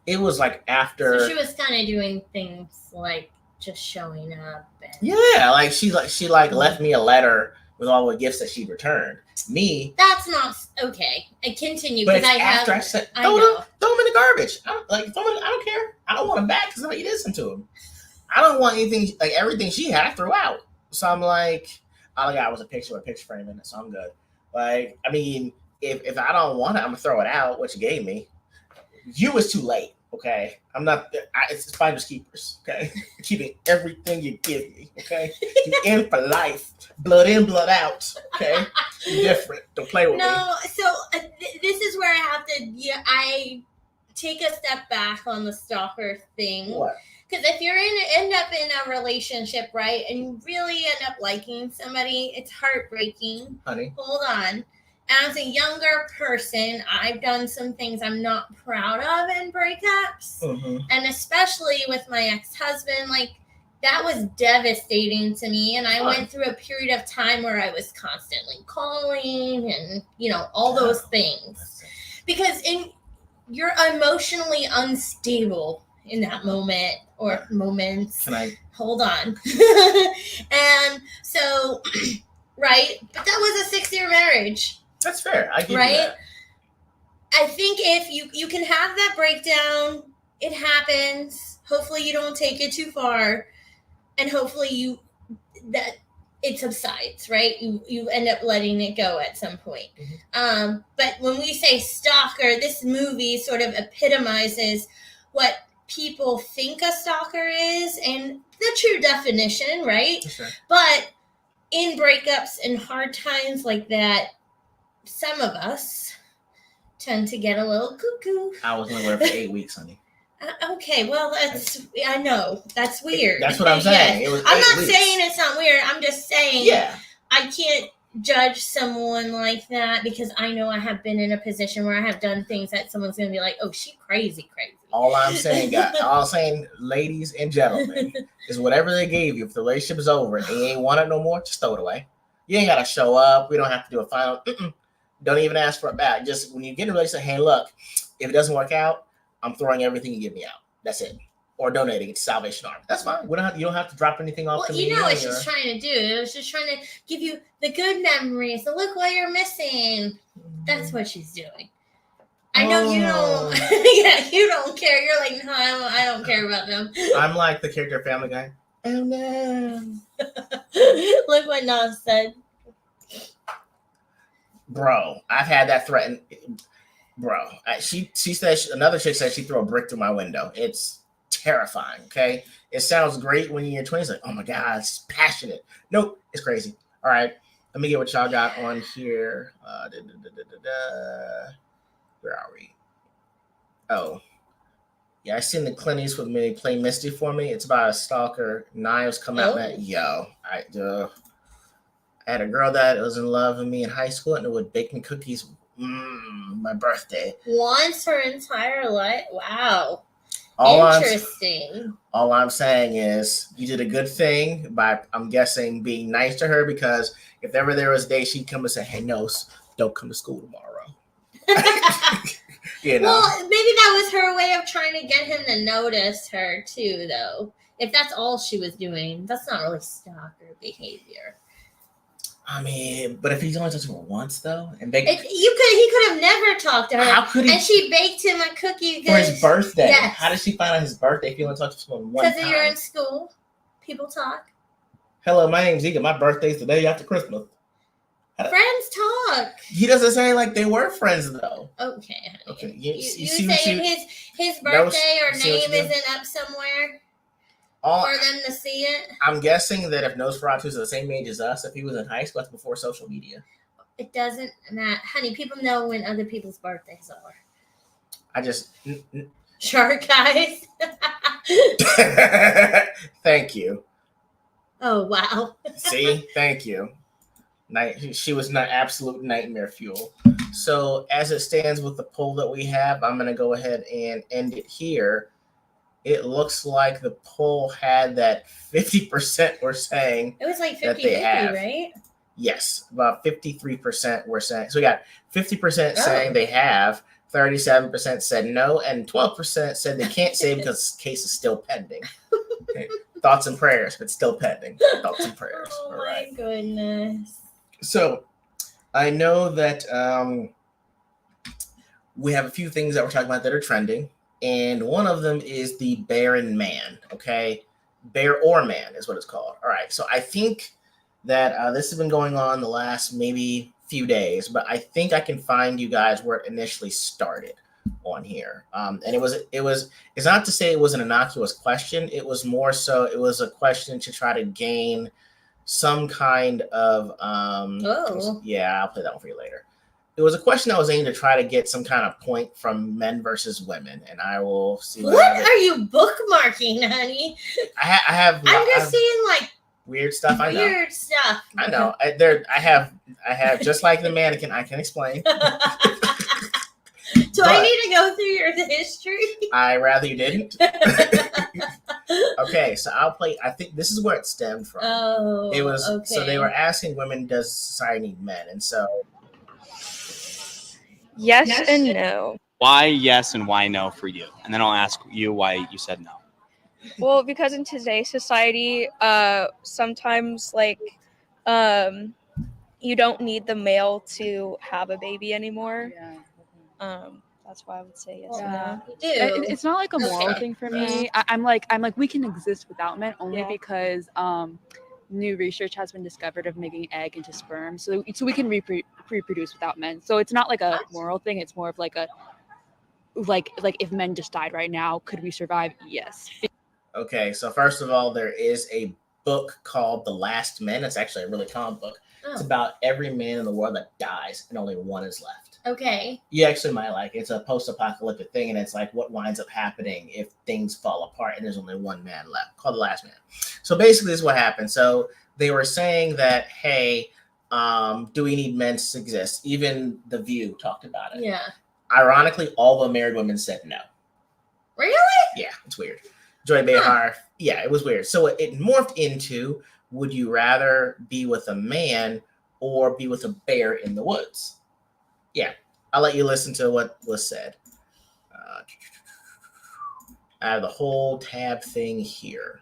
it was like after. So she was kind of doing things like just showing up. Yeah, like she left me a letter with all the gifts that she'd returned. Me. That's not okay. I continue because I said, throw them in the garbage. I don't care. I don't want them back because nobody listened to them. I don't want anything like everything she had I threw out. So I'm like, all I got was a picture with a picture frame in it, so I'm good. Like, I mean, if I don't want it, I'm gonna throw it out. What you gave me, you was too late. Okay, I'm not. It's finders keepers. Okay, keeping everything you give me. Okay, you in for life, blood in, blood out. Okay, you're different. Don't play with me. No, so this is where I have to. Yeah, I take a step back on the stalker thing. What? Because if you're end up in a relationship, right, and you really end up liking somebody, it's heartbreaking. Honey, hold on. As a younger person, I've done some things I'm not proud of in breakups. And especially with my ex-husband, like, that was devastating to me. And I went through a period of time where I was constantly calling and, all those things. Because you're emotionally unstable in that moment or moments. Can I hold on? And so, right, but that was a 6-year marriage. That's fair. I give you that. I think if you can have that breakdown, it happens. Hopefully you don't take it too far, and hopefully that it subsides, right? You end up letting it go at some point. But when we say stalker, this movie sort of epitomizes what people think a stalker is and the true definition, right? Sure. But in breakups and hard times like that, some of us tend to get a little cuckoo. I was only with her for 8 weeks, honey. Okay, well, I know. That's weird. That's what I'm saying. Yes. It was I'm not 8 weeks. saying it's not weird. I'm just saying I can't judge someone like that because I know I have been in a position where I have done things that someone's going to be like, oh, she crazy. All I'm saying, ladies and gentlemen, is whatever they gave you, if the relationship is over and you ain't want it no more, just throw it away. You ain't got to show up. We don't have to do a final. Don't even ask for it back. Just when you get in a relationship, hey, look, if it doesn't work out, I'm throwing everything you give me out. That's it. Or donating it to Salvation Army. That's fine. You don't have to drop anything off to me. You know what she's trying to do. It was just trying to give you the good memories. So look what you're missing. That's what she's doing. I know you don't. Yeah, you don't care. You're like, no, I don't care about them. I'm like the character Family Guy. Oh no! Look what Nas said. Bro, I've had that threatened. Bro, she said another chick said she'd throw a brick through my window. It's terrifying. Okay, it sounds great when you're in your 20s. Like, oh my god, it's passionate. Nope, it's crazy. All right, let me get what y'all got on here. Where are we? Oh, yeah, I seen the Clint Eastwood movie Play Misty for me. It's about a stalker. Knives come out. I had a girl that was in love with me in high school and would bake me cookies. My birthday. Once her entire life. Wow. Interesting. All I'm saying is you did a good thing by, I'm guessing, being nice to her, because if ever there was a day she'd come and say, hey, no, don't come to school tomorrow. You know? Well, maybe that was her way of trying to get him to notice her too, though. If that's all she was doing, that's not really stalker behavior. I mean, but if he's only touched her once, though, and he could have never talked to her. How could he? And she baked him a cookie for his birthday. Yes. How did she find out his birthday if he only touched someone one time? Because you're in school, people talk. Hello, my name's E.G.O. My birthday's the day after Christmas. Friends talk. He doesn't say like they were friends though. Okay, honey. Okay. You saying his birthday or name isn't up somewhere for them to see it? I'm guessing that if Nosferatu's the same age as us, if he was in high school, that's before social media. It doesn't matter, honey. People know when other people's birthdays are. I just shark eyes. Thank you. Oh wow. See, thank you. She was not absolute nightmare fuel. So as it stands with the poll that we have, I'm going to go ahead and end it here. It looks like the poll had that 50% were saying it was like 50-50, right? Yes, about 53% were saying. So we got 50% saying they have, 37% said no, and 12% said they can't say because the case is still pending. Okay. Thoughts and prayers, but still pending. Thoughts and prayers. Oh my goodness. So, I know that we have a few things that we're talking about that are trending, and one of them is the barren man, okay? Bear or man is what it's called. All right, so I think that this has been going on the last maybe few days, but I think I can find you guys where it initially started on here. And it's not to say it was an innocuous question. It was more so, it was a question to try to gain some kind of yeah, I'll play that one for you later. It was a question that was aimed to try to get some kind of point from men versus women, and I will see. What are you bookmarking, honey? I have. I'm just seeing like weird stuff. I know. Weird stuff. I know. I have just like the mannequin. I can explain. Do I need to go through your history? I rather you didn't. Okay, so I'll play. I think this is where it stemmed from. Oh, it was okay. So they were asking women, does society need men? And so yes and no. Why yes and why no for you? And then I'll ask you why you said no. Well, because in today's society, sometimes like you don't need the male to have a baby anymore. Yeah. That's why I would say yes. Yeah. No. It's not like a moral thing for me. I'm like we can exist without men only because new research has been discovered of making egg into sperm, so we can reproduce without men. So it's not like a moral thing. It's more of like a like if men just died right now, could we survive? Yes. Okay, so first of all, there is a book called The Last Men. It's actually a really common book. Oh. It's about every man in the world that dies and only one is left. Okay. You actually might like it. It's a post-apocalyptic thing, and it's like what winds up happening if things fall apart and there's only one man left, called The Last Man. So basically, this is what happened. So they were saying that, hey, do we need men to exist? Even The View talked about it. Yeah. Ironically, all the married women said no. Really? Yeah, it's weird. Joy Behar, yeah, it was weird. So it morphed into, would you rather be with a man or be with a bear in the woods? yeah, I'll let you listen to what was said. I have the whole tab thing here.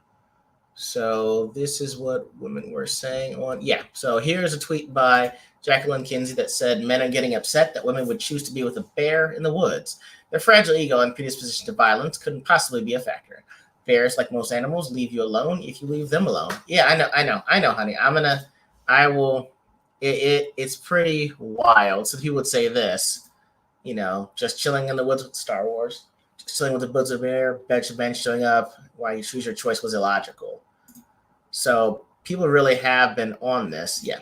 So this is what women were saying on. Yeah. So here's a tweet by Jacqueline Kinsey that said men are getting upset that women would choose to be with a bear in the woods. Their fragile ego and predisposition to violence couldn't possibly be a factor. Bears, like most animals, leave you alone if you leave them alone. Yeah, I know, honey. I will. It's pretty wild. So people would say this, just chilling in the woods with Star Wars, just chilling with the Buds of Bear, bench showing up. Why you choose your choice was illogical. So people really have been on this. Yeah.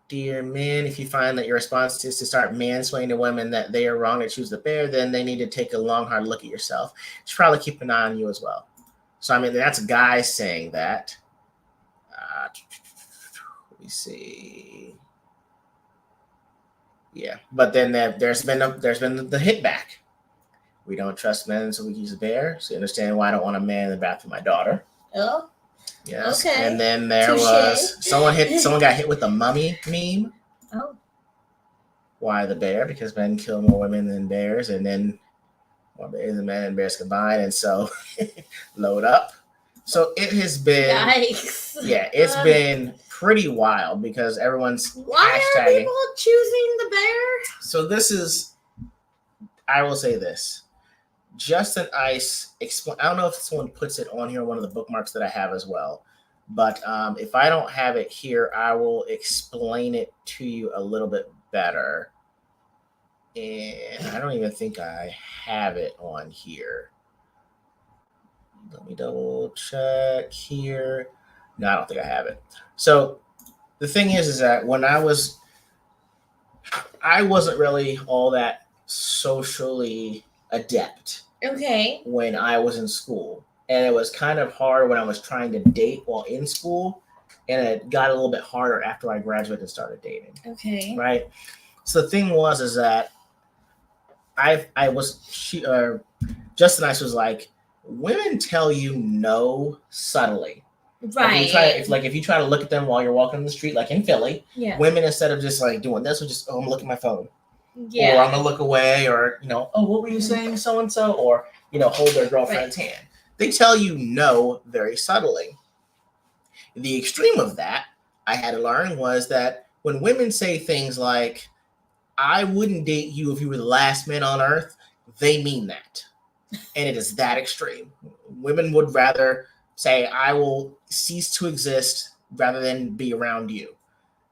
Dear men, if you find that your response is to start mansplaining to women that they are wrong to choose the bear, then they need to take a long, hard look at yourself. You should probably keep an eye on you as well. So, I mean, that's a guy saying that. Let me see. Yeah, but then there's been the hit back. We don't trust men, so we use a bear. So you understand why I don't want a man in the bath with my daughter. Oh. Yes. Okay. And then there Touché. was someone got hit with the mummy meme. Oh. Why the bear? Because men kill more women than bears, and then more babies than men and bears combined, and so load up. So it has been Yikes. Yeah, it's been pretty wild because everyone's Why hashtagging. are people choosing the bear? So I will say this. Justin Ice explain. I don't know if someone puts it on here, one of the bookmarks that I have as well. But if I don't have it here, I will explain it to you a little bit better. And I don't even think I have it on here. Let me double check here. No, I don't think I have it. So the thing is that when I wasn't really all that socially adept. Okay. When I was in school. And it was kind of hard when I was trying to date while in school. And it got a little bit harder after I graduated and started dating. Okay. Right? So the thing is that Justin Ice was like, women tell you no subtly. Right. If you try to look at them while you're walking on the street, like in Philly, yeah. Women, instead of just like doing this, would just, I'm looking at my phone. Yeah. Or I'm gonna look away, or what were you saying, so and so, or hold their girlfriend's hand. They tell you no very subtly. The extreme of that I had to learn was that when women say things like, "I wouldn't date you if you were the last man on earth," they mean that, and it is that extreme. Women would rather say, "I will cease to exist," rather than be around you,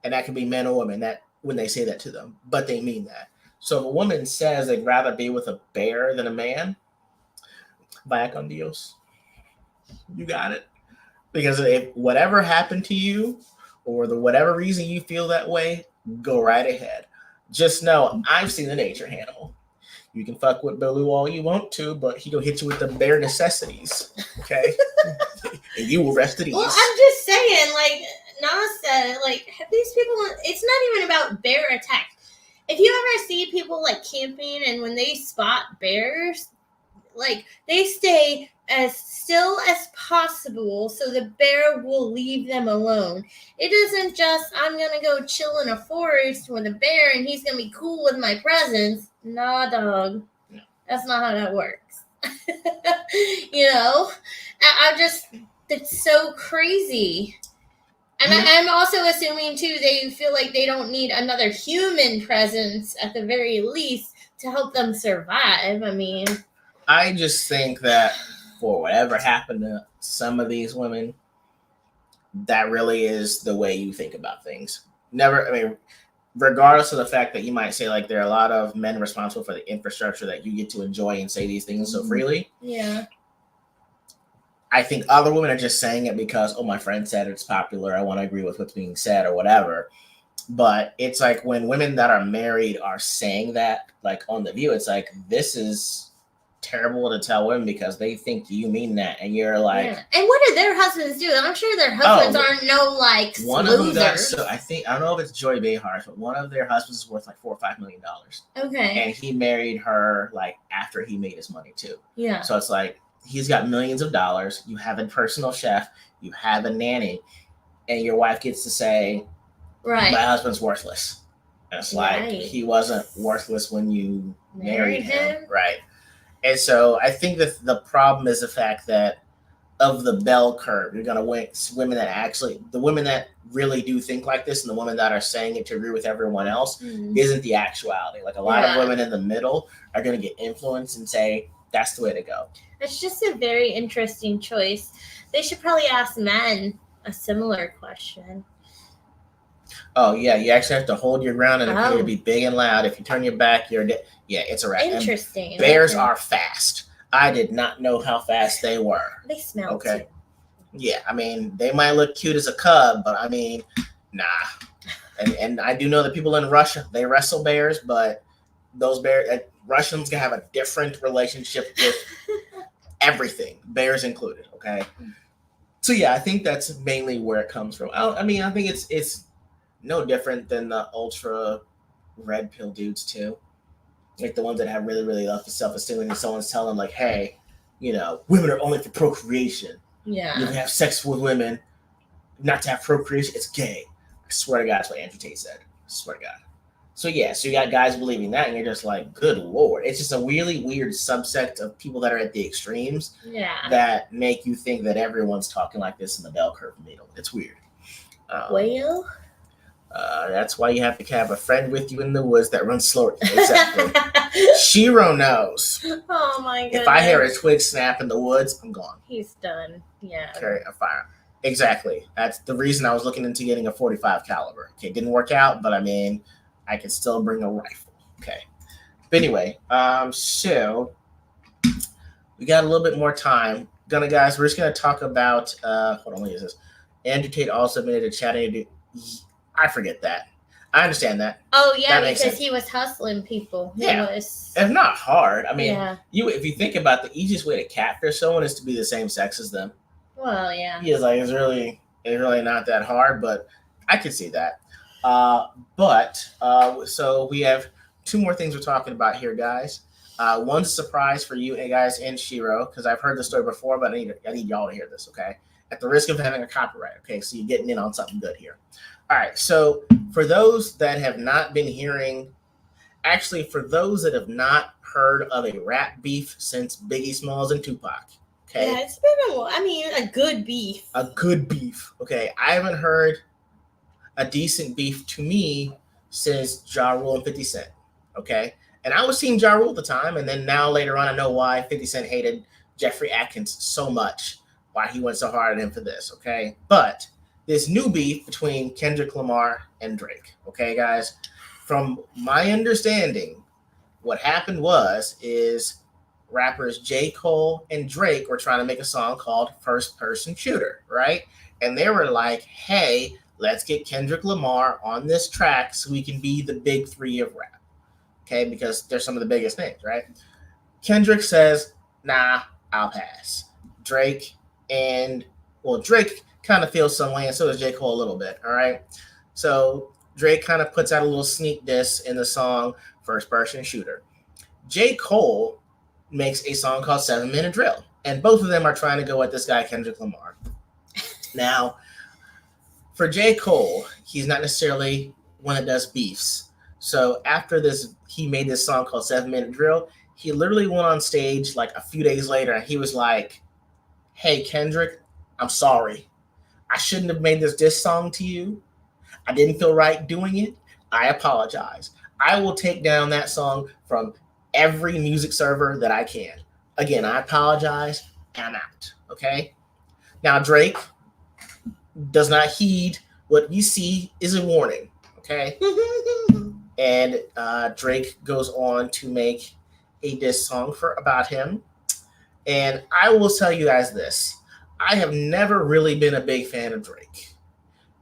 and that can be men or women. That when they say that to them, but they mean that. So if a woman says they'd rather be with a bear than a man, vaya con Dios. You got it. Because if whatever happened to you, or whatever reason you feel that way, go right ahead. Just know, I've seen the nature animal. You can fuck with Baloo all you want to, but he gonna hit you with the bare necessities. Okay? And you will rest at ease. Well, I'm just saying, like Nas said, these people, it's not even about bear attack. If you ever see people camping and when they spot bears, they stay as still as possible so the bear will leave them alone. It isn't just, I'm going to go chill in a forest with a bear and he's going to be cool with my presence. Nah, dog. No. That's not how that works. It's so crazy. And I'm also assuming, too, they feel like they don't need another human presence, at the very least, to help them survive. I mean, I just think that for whatever happened to some of these women, that really is the way you think about things. Regardless of the fact that you might say, there are a lot of men responsible for the infrastructure that you get to enjoy and say these things so freely. Yeah. I think other women are just saying it because, my friend said it's popular, I want to agree with what's being said or whatever. But it's when women that are married are saying that, on The View, it's this is terrible to tell women because they think you mean that. And you're like... Yeah. And what do their husbands do? I'm sure their husbands aren't one losers. Of them got, so I don't know if it's Joy Behar, but one of their husbands is worth $4 or $5 million. Okay. And he married her after he made his money too. Yeah. So it's he's got millions of dollars. You have a personal chef. You have a nanny. And your wife gets to say, right, my husband's worthless. And it's like Right. he wasn't worthless when you married him. him. Right. And so I think that the problem is the fact that of the bell curve, you're gonna win women that actually, the women that really do think like this, and the women that are saying it to agree with everyone else, isn't the actuality. Like a lot of women in the middle are gonna get influenced and say that's the way to go. It's just a very interesting choice. They should probably ask men a similar question. Oh yeah, you actually have to hold your ground and appear to be big and loud. If you turn your back, you're dead. Yeah, it's a wrap. Interesting. And bears are fast. I did not know how fast they were. They smell too. Yeah, I mean, they might look cute as a cub, but I mean, nah. And I do know that people in Russia, they wrestle bears, but those bears, Russians have a different relationship with everything, bears included. Okay, so yeah, I think that's mainly where it comes from. I mean, I think it's no different than the ultra red pill dudes too. Like the ones that have really, really low self-esteem, and someone's telling them like, hey, you know, women are only for procreation. Yeah. You can have sex with women, not to have procreation, it's gay. I swear to God, that's what Andrew Tate said. I swear to God. So yeah, so you got guys believing that, and you're just like, good Lord. It's just a really weird subsect of people that are at the extremes that make you think that everyone's talking like this in the bell curve middle. It's weird. Well... that's why you have to have a friend with you in the woods that runs slower. Exactly. Shiro knows. Oh my goodness. If I hear a twig snap in the woods, I'm gone. He's done. Yeah. Carry a fire. Exactly. That's the reason I was looking into getting a 45 caliber. Okay, it didn't work out, but I mean, I can still bring a rifle. Okay. But anyway, so we got a little bit more time. Guys, we're just gonna talk about hold on, what is this? Andrew Tate also admitted to chatting. I forget that. I understand that. Oh yeah, that because he was hustling people. Yeah, it's not hard. I mean, if you think about the easiest way to catfish someone is to be the same sex as them. Well, yeah. He is like it's really not that hard, but I could see that. So we have two more things we're talking about here, guys. One's a surprise for you, guys, and Shiro, because I've heard the story before, but I need y'all to hear this, okay? At the risk of having a copyright, okay? So you're getting in on something good here. All right, so for those that have not been hearing, actually for those that have not heard of a rap beef since Biggie Smalls and Tupac, okay? Yeah, it's been a good beef. A good beef, okay? I haven't heard a decent beef to me since Ja Rule and 50 Cent, okay? And I was seeing Ja Rule at the time, and then now later on I know why 50 Cent hated Jeffrey Atkins so much, why he went so hard at him for this, okay? But this new beef between Kendrick Lamar and Drake. Okay, guys? From my understanding, what happened is rappers J. Cole and Drake were trying to make a song called First Person Shooter, right? And they were like, hey, let's get Kendrick Lamar on this track so we can be the big three of rap. Okay, because they're some of the biggest names, right? Kendrick says, nah, I'll pass. Drake kind of feels some way, and so does J. Cole a little bit, all right? So Drake kind of puts out a little sneak diss in the song First Person Shooter. J. Cole makes a song called 7 Minute Drill, and both of them are trying to go at this guy, Kendrick Lamar. Now, for J. Cole, he's not necessarily one that does beefs. So after this, he made this song called 7 Minute Drill. He literally went on stage like a few days later, and he was like, hey, Kendrick, I'm sorry. I shouldn't have made this diss song to you. I didn't feel right doing it. I apologize. I will take down that song from every music server that I can. Again, I apologize, and I'm out, okay? Now, Drake does not heed what we see is a warning, okay? And Drake goes on to make a diss song about him. And I will tell you guys this. I have never really been a big fan of Drake.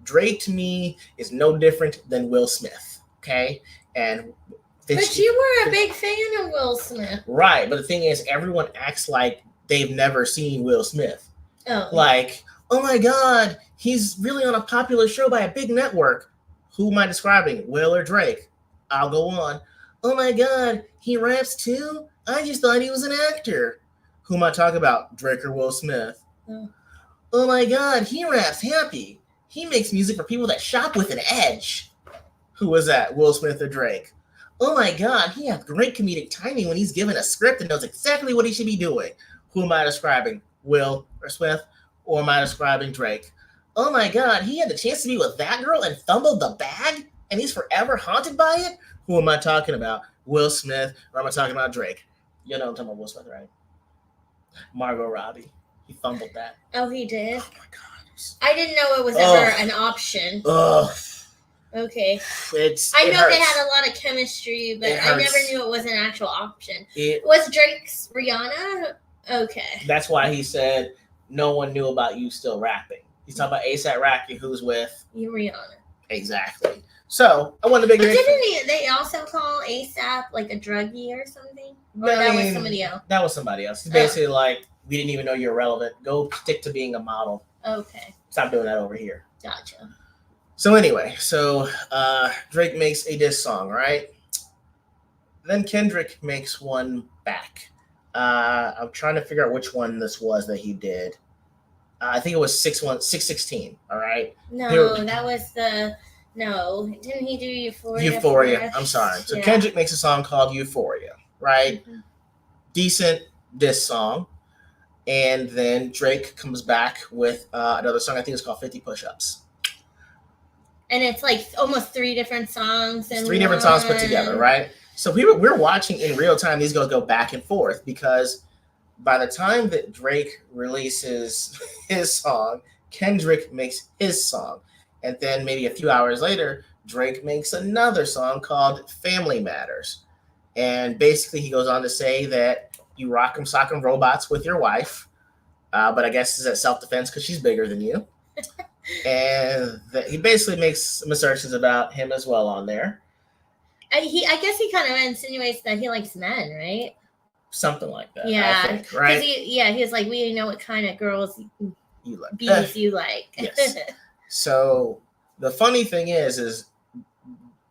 Drake to me is no different than Will Smith, okay? But you were a big fan of Will Smith. Right, but the thing is, everyone acts like they've never seen Will Smith. Oh. Like, oh my God, he's really on a popular show by a big network. Who am I describing, Will or Drake? I'll go on. Oh my God, he raps too? I just thought he was an actor. Who am I talking about, Drake or Will Smith? Oh my God, he raps happy. He makes music for people that shop with an edge. Who was that? Will Smith or Drake? Oh my God, he has great comedic timing when he's given a script and knows exactly what he should be doing. Who am I describing? Will or Smith? Or am I describing Drake? Oh my God, he had the chance to be with that girl and fumbled the bag and he's forever haunted by it? Who am I talking about? Will Smith or am I talking about Drake? You know I'm talking about Will Smith, right? Margot Robbie. He fumbled that. Oh, he did? Oh my God. I didn't know it was ever an option. Ugh. Okay. I know they had a lot of chemistry, but I never knew it was an actual option. Was Drake's Rihanna? Okay. That's why he said no one knew about you still rapping. He's talking about A$AP Rocky, who's with Rihanna. Exactly. So I want to make But didn't they also call A$AP like a druggie or something? Or that was somebody else? That was somebody else. He's basically like, we didn't even know you're relevant. Go stick to being a model. Okay. Stop doing that over here. Gotcha. So anyway, Drake makes a diss song, right? Then Kendrick makes one back. I'm trying to figure out which one this was that he did. I think it was 616. All right. No, that was the. No, didn't he do Euphoria? Euphoria. I'm sorry. So yeah. Kendrick makes a song called Euphoria, right? Mm-hmm. Decent diss song. And then Drake comes back with another song. I think it's called 50 Push-Ups. And it's like almost 3 different songs. And 3 different songs put together, right? So we're watching in real time. These go back and forth because by the time that Drake releases his song, Kendrick makes his song. And then maybe a few hours later, Drake makes another song called Family Matters. And basically he goes on to say that you rock 'em, sock 'em robots with your wife. But I guess it's at self-defense because she's bigger than you. And he basically makes some assertions about him as well on there. I guess he kind of insinuates that he likes men, right? Something like that. Yeah, I think, right? He was like, we know what kind of girls you like. Bees you like. Yes. So the funny thing is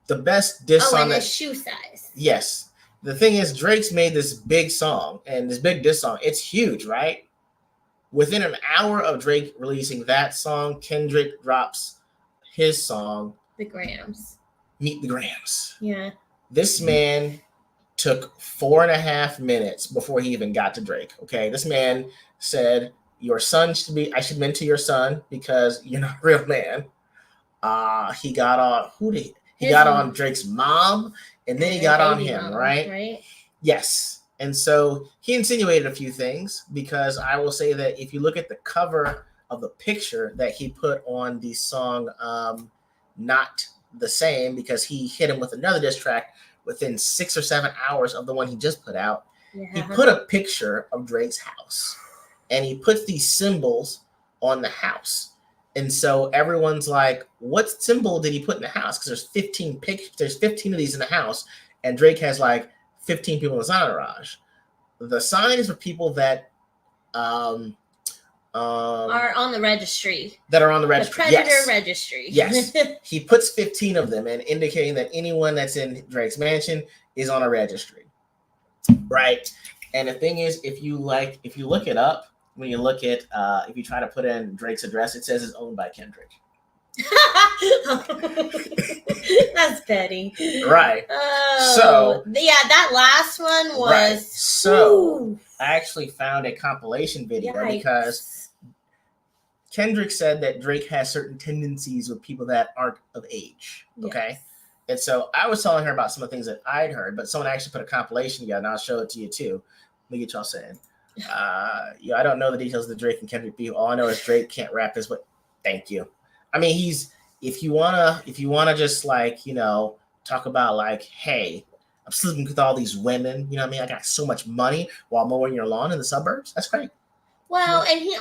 the best diss song. And the shoe size. Yes. The thing is, Drake's made this big song and this big diss song. It's huge, right? Within an hour of Drake releasing that song, Kendrick drops his song, The Grams. Meet the Grams. Yeah. This man took 4.5 minutes before he even got to Drake. Okay. This man said, your son I should mentor your son because you're not a real man. He got on on Drake's mom and then he got on him, right? Yes. And so he insinuated a few things because I will say that if you look at the cover of the picture that he put on the song, Not the Same, because he hit him with another diss track within 6 or 7 hours of the one he just put out. Yeah. He put a picture of Drake's house and he puts these symbols on the house. And so everyone's like, what symbol did he put in the house? Because there's 15 pictures. There's 15 of these in the house. And Drake has like 15 people in his entourage. The sign is for people that are on the registry. That are on the registry. The predator registry. Yes. He puts 15 of them in, indicating that anyone that's in Drake's mansion is on a registry. Right. And the thing is, if you look it up, when you look at if you try to put in Drake's address, it says it's owned by Kendrick. That's petty, right? So yeah, that last one was right. So I actually found a compilation video because Kendrick said that Drake has certain tendencies with people that aren't of age. Okay, yes. And so I was telling her about some of the things that I'd heard, but someone actually put a compilation together, and I'll show it to you too. Let me get y'all saying. I don't know the details of the Drake and Kendrick beef. All I know is Drake can't rap his way. Thank you. I mean, if you wanna just like, talk about like, hey, I'm sleeping with all these women, you know what I mean? I got so much money while mowing your lawn in the suburbs. That's great. Well, and he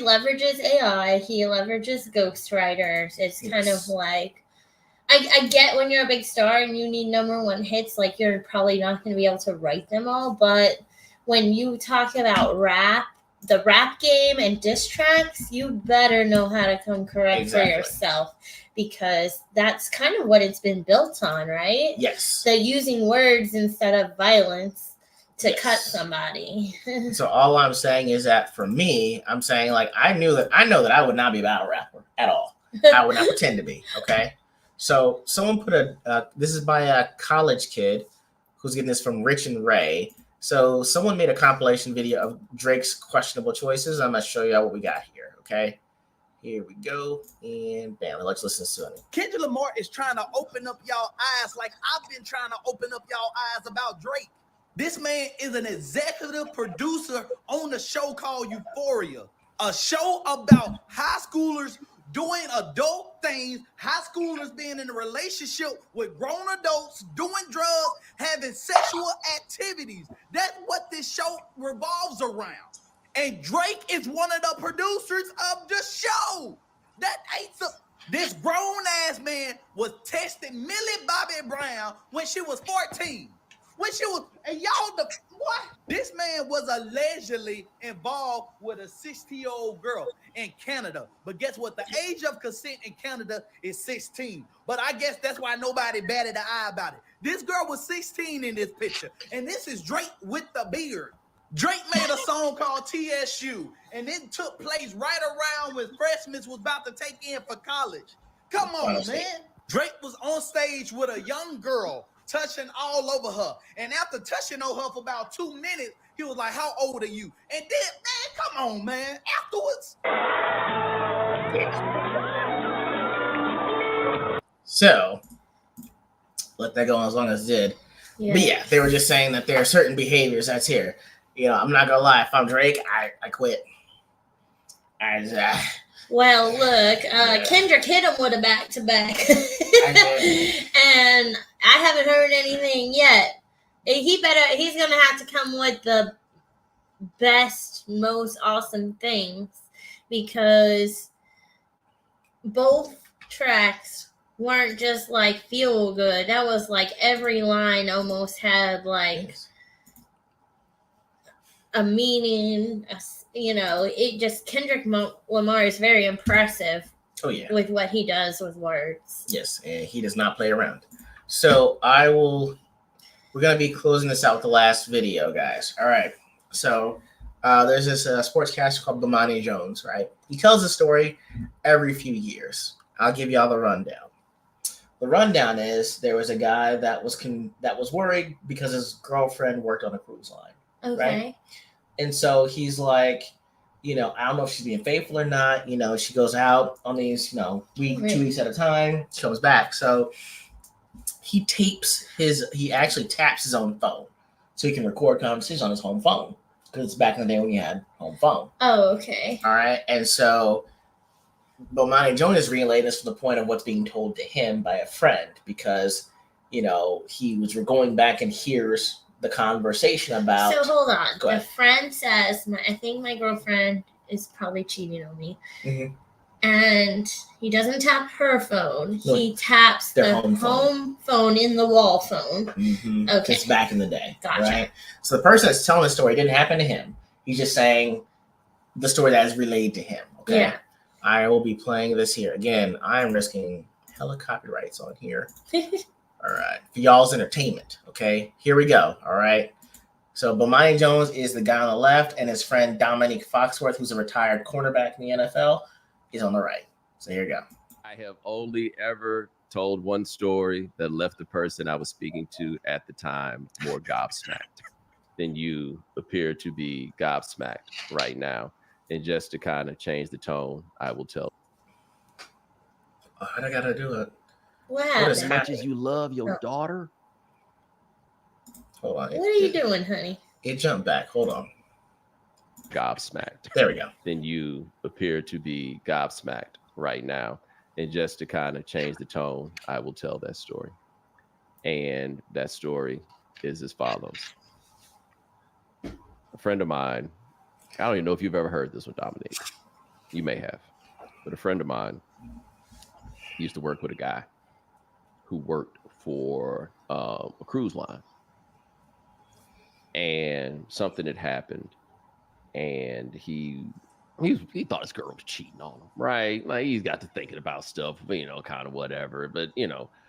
leverages AI, he leverages ghostwriters. It's kind of like I get when you're a big star and you need #1 hits, like you're probably not gonna be able to write them all, but when you talk about the rap game and diss tracks, you better know how to come correct for yourself because that's kind of what it's been built on, right? Yes. So using words instead of violence to cut somebody. So all I'm saying is that for me, I'm saying like I know that I would not be a battle rapper at all. I would not pretend to be. Okay. So someone put this is by a college kid who's getting this from Rich and Ray. So someone made a compilation video of Drake's questionable choices. I'm going to show you what we got here, okay? Here we go, and bam, let's listen to it. Kendrick Lamar is trying to open up y'all eyes like I've been trying to open up y'all eyes about Drake. This man is an executive producer on a show called Euphoria, a show about high schoolers doing adult things, high schoolers being in a relationship with grown adults, doing drugs, having sexual activities. That's what this show revolves around. And Drake is one of the producers of the show. That ain't so. This grown-ass man was texting Millie Bobby Brown when she was 14. When she was, and y'all, what? This man was allegedly involved with a 60-year-old girl in Canada. But guess what? The age of consent in Canada is 16. But I guess that's why nobody batted an eye about it. This girl was 16 in this picture. And this is Drake with the beard. Drake made a song called TSU, and it took place right around when freshmen was about to take in for college. Come on, man. Drake was on stage with a young girl, touching all over her. And after touching on her for about 2 minutes, he was like, how old are you? And then, man, come on, man. Afterwards. So, let that go on as long as it did. Yeah. But yeah, they were just saying that there are certain behaviors that's here. You know, I'm not going to lie. If I'm Drake, I quit. Well, look, Kendrick hit him with a back-to-back. And I haven't heard anything yet. He's going to have to come with the best, most awesome things, because both tracks weren't just like feel good. That was like every line almost had like a meaning. You know, it just, Kendrick Lamar is very impressive. Oh yeah, with what he does with words. Yes, and he does not play around. So we're gonna be closing this out with the last video, guys. All right. So there's this sportscaster called Bomani Jones, right? He tells a story every few years. I'll give y'all the rundown. The rundown is there was a guy that was worried because his girlfriend worked on a cruise line. Okay. Right? And so he's like, you know, I don't know if she's being faithful or not. You know, she goes out on these, 2 weeks at a time. She comes back. So he actually taps his own phone so he can record conversations on his home phone, because it's back in the day when you had home phone. Oh, okay. All right. And so Bomani Jones relayed this to the point of what's being told to him by a friend, because, you know, he was going back and hears the conversation about. So hold on. The friend says, I think my girlfriend is probably cheating on me. Mm-hmm. And he doesn't tap her phone. No, he taps the home phone in the wall phone. Mm-hmm. Okay. It's back in the day. Gotcha. Right? So the person that's telling the story didn't happen to him. He's just saying the story that is relayed to him. Okay. Yeah. I will be playing this here. Again, I'm risking hella copyrights on here. All right. For y'all's entertainment. Okay. Here we go. All right. So Bomani Jones is the guy on the left, and his friend Dominique Foxworth, who's a retired cornerback in the NFL, is on the right. So here we go. I have only ever told one story that left the person I was speaking to at the time more gobsmacked than you appear to be gobsmacked right now. And just to kind of change the tone, I will tell. I gotta do it. What as much as you love your daughter. Hold on. What are you doing, honey? It jumped back. Hold on. Gobsmacked. There we go. Then you appear to be gobsmacked right now. And just to kind of change the tone, I will tell that story. And that story is as follows. A friend of mine, I don't even know if you've ever heard this one, Dominique. You may have. But a friend of mine used to work with a guy who worked for a cruise line. And something had happened. And he thought his girl was cheating on him, right? Like, he's got to thinking about stuff, kind of whatever. But,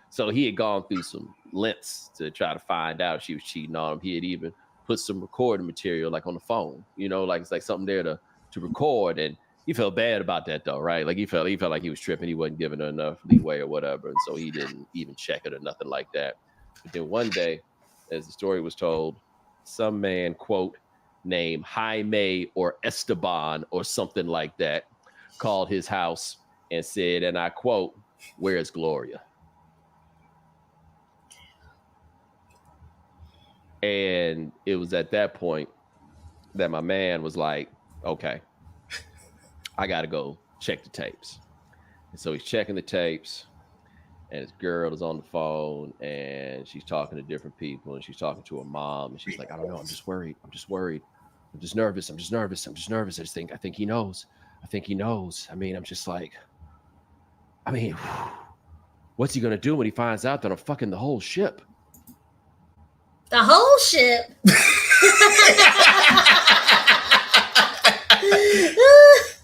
so he had gone through some lengths to try to find out if she was cheating on him. He had even put some recording material like on the phone, like it's like something there to record. And he felt bad about that though, right? Like he felt like he was tripping. He wasn't giving her enough leeway or whatever, and so he didn't even check it or nothing like that. But then one day, as the story was told, some man, quote, named Jaime or Esteban or something like that, called his house and said, and I quote, "Where's Gloria?" And it was at that point that my man was like, okay, I got to go check the tapes. And so he's checking the tapes, and his girl is on the phone, and she's talking to different people, and she's talking to her mom, and she's like, I don't know, I'm just worried. I'm just nervous. I think he knows. I mean, I'm just like, what's he going to do when he finds out that I'm fucking the whole ship? The whole ship.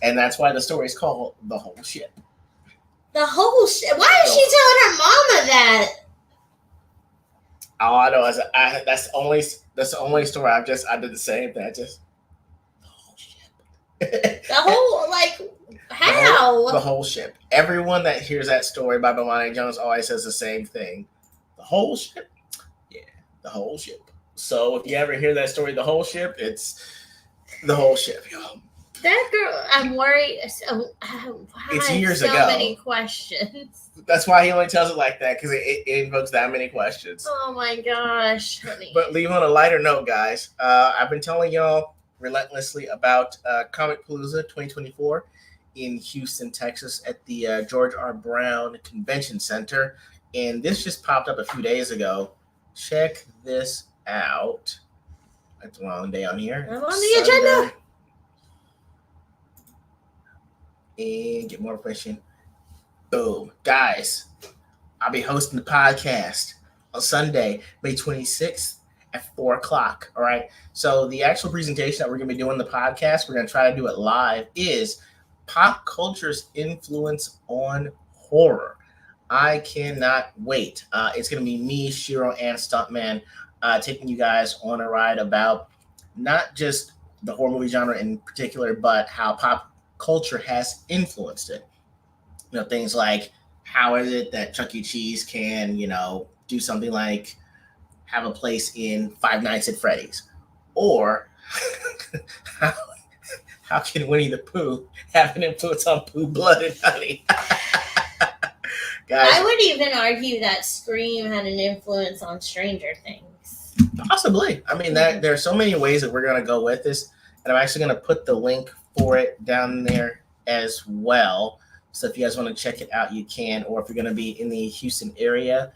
And that's why the story is called The Whole Ship. The whole ship. Why is she telling her mama that? All I know is that's the only story I did the same thing. The whole ship. The whole, like, how? The whole ship. Everyone that hears that story by Bomani Jones always says the same thing. The whole ship. Yeah, the whole ship. So if you ever hear that story, the whole ship, it's the whole ship, y'all. That girl, I'm worried. It's years so ago. Many questions. That's why he only tells it like that, because it invokes that many questions. Oh my gosh, honey. But leave on a lighter note, guys. I've been telling y'all relentlessly about Comic Palooza 2024 in Houston, Texas, at the George R. Brown Convention Center, and this just popped up a few days ago. Check this out. That's the wrong day on here. I'm on the agenda. And get more information. Boom. Guys, I'll be hosting the podcast on Sunday, May 26th at 4 o'clock. All right. So the actual presentation that we're going to be doing the podcast, we're going to try to do it live, is pop culture's influence on horror. I cannot wait. It's going to be me, Shiro, and Stuntman taking you guys on a ride about not just the horror movie genre in particular, but how pop culture has influenced it. You know, things like how is it that Chuck E. Cheese can, do something like have a place in Five Nights at Freddy's, or how can Winnie the Pooh have an influence on Pooh, Blood, and Honey? Guys, I would even argue that Scream had an influence on Stranger Things. Possibly. I mean, that there are so many ways that we're going to go with this, and I'm actually going to put the link for it down there as well. So if you guys want to check it out, you can. Or if you're going to be in the Houston area,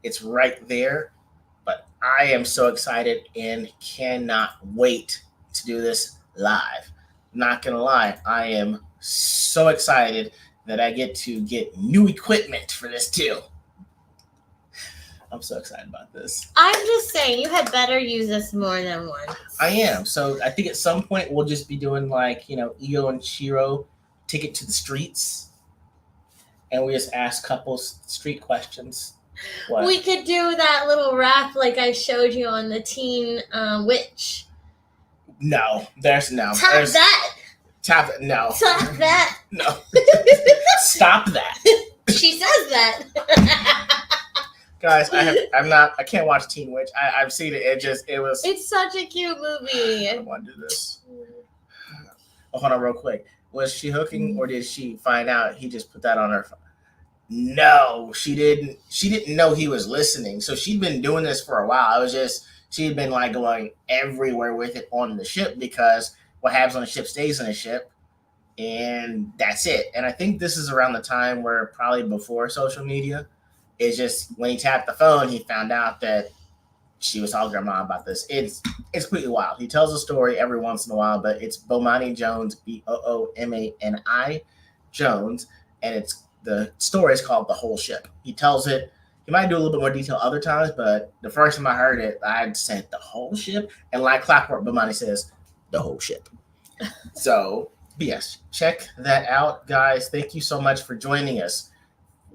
it's right there. But I am so excited and cannot wait to do this live. Not going to lie, I am so excited that I get to get new equipment for this too. I'm so excited about this. I'm just saying, you had better use this more than once. I am. So I think at some point we'll just be doing like, E.G.O and Shiro take it to the streets, and we just ask couples street questions. What? We could do that little rap like I showed you on the Teen Witch. No, there's no. Top that. No. Top that. No. Stop that. She says that. Guys, I can't watch Teen Witch. I've seen it. It's such a cute movie. I don't want to do this. Oh, hold on real quick. Was she hooking, or did she find out he just put that on her phone? No, she didn't. She didn't know he was listening. So she'd been doing this for a while. It was just, she'd been like going everywhere with it on the ship, because what happens on the ship stays on the ship, and that's it. And I think this is around the time where probably before social media. It's just when he tapped the phone, he found out that she was talking to her mom about this. It's completely wild. He tells a story every once in a while, but it's Bomani Jones, Boomani Jones, and the story is called The Whole Ship. He tells it. He might do a little bit more detail other times, but the first time I heard it, I said The Whole Ship, and like clockwork, Bomani says The Whole Ship. So yes, check that out, guys. Thank you so much for joining us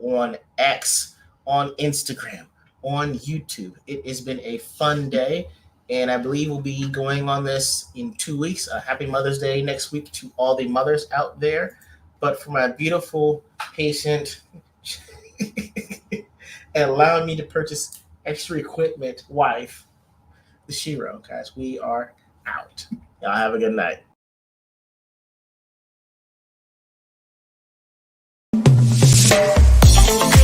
on X, on Instagram, on YouTube. It has been a fun day, And I believe we'll be going on this in 2 weeks. Happy Mother's Day next week to all the mothers out there. But for my beautiful, patient, and allowing me to purchase extra equipment wife, the Shiro, guys, we are out. Y'all have a good night. Yeah.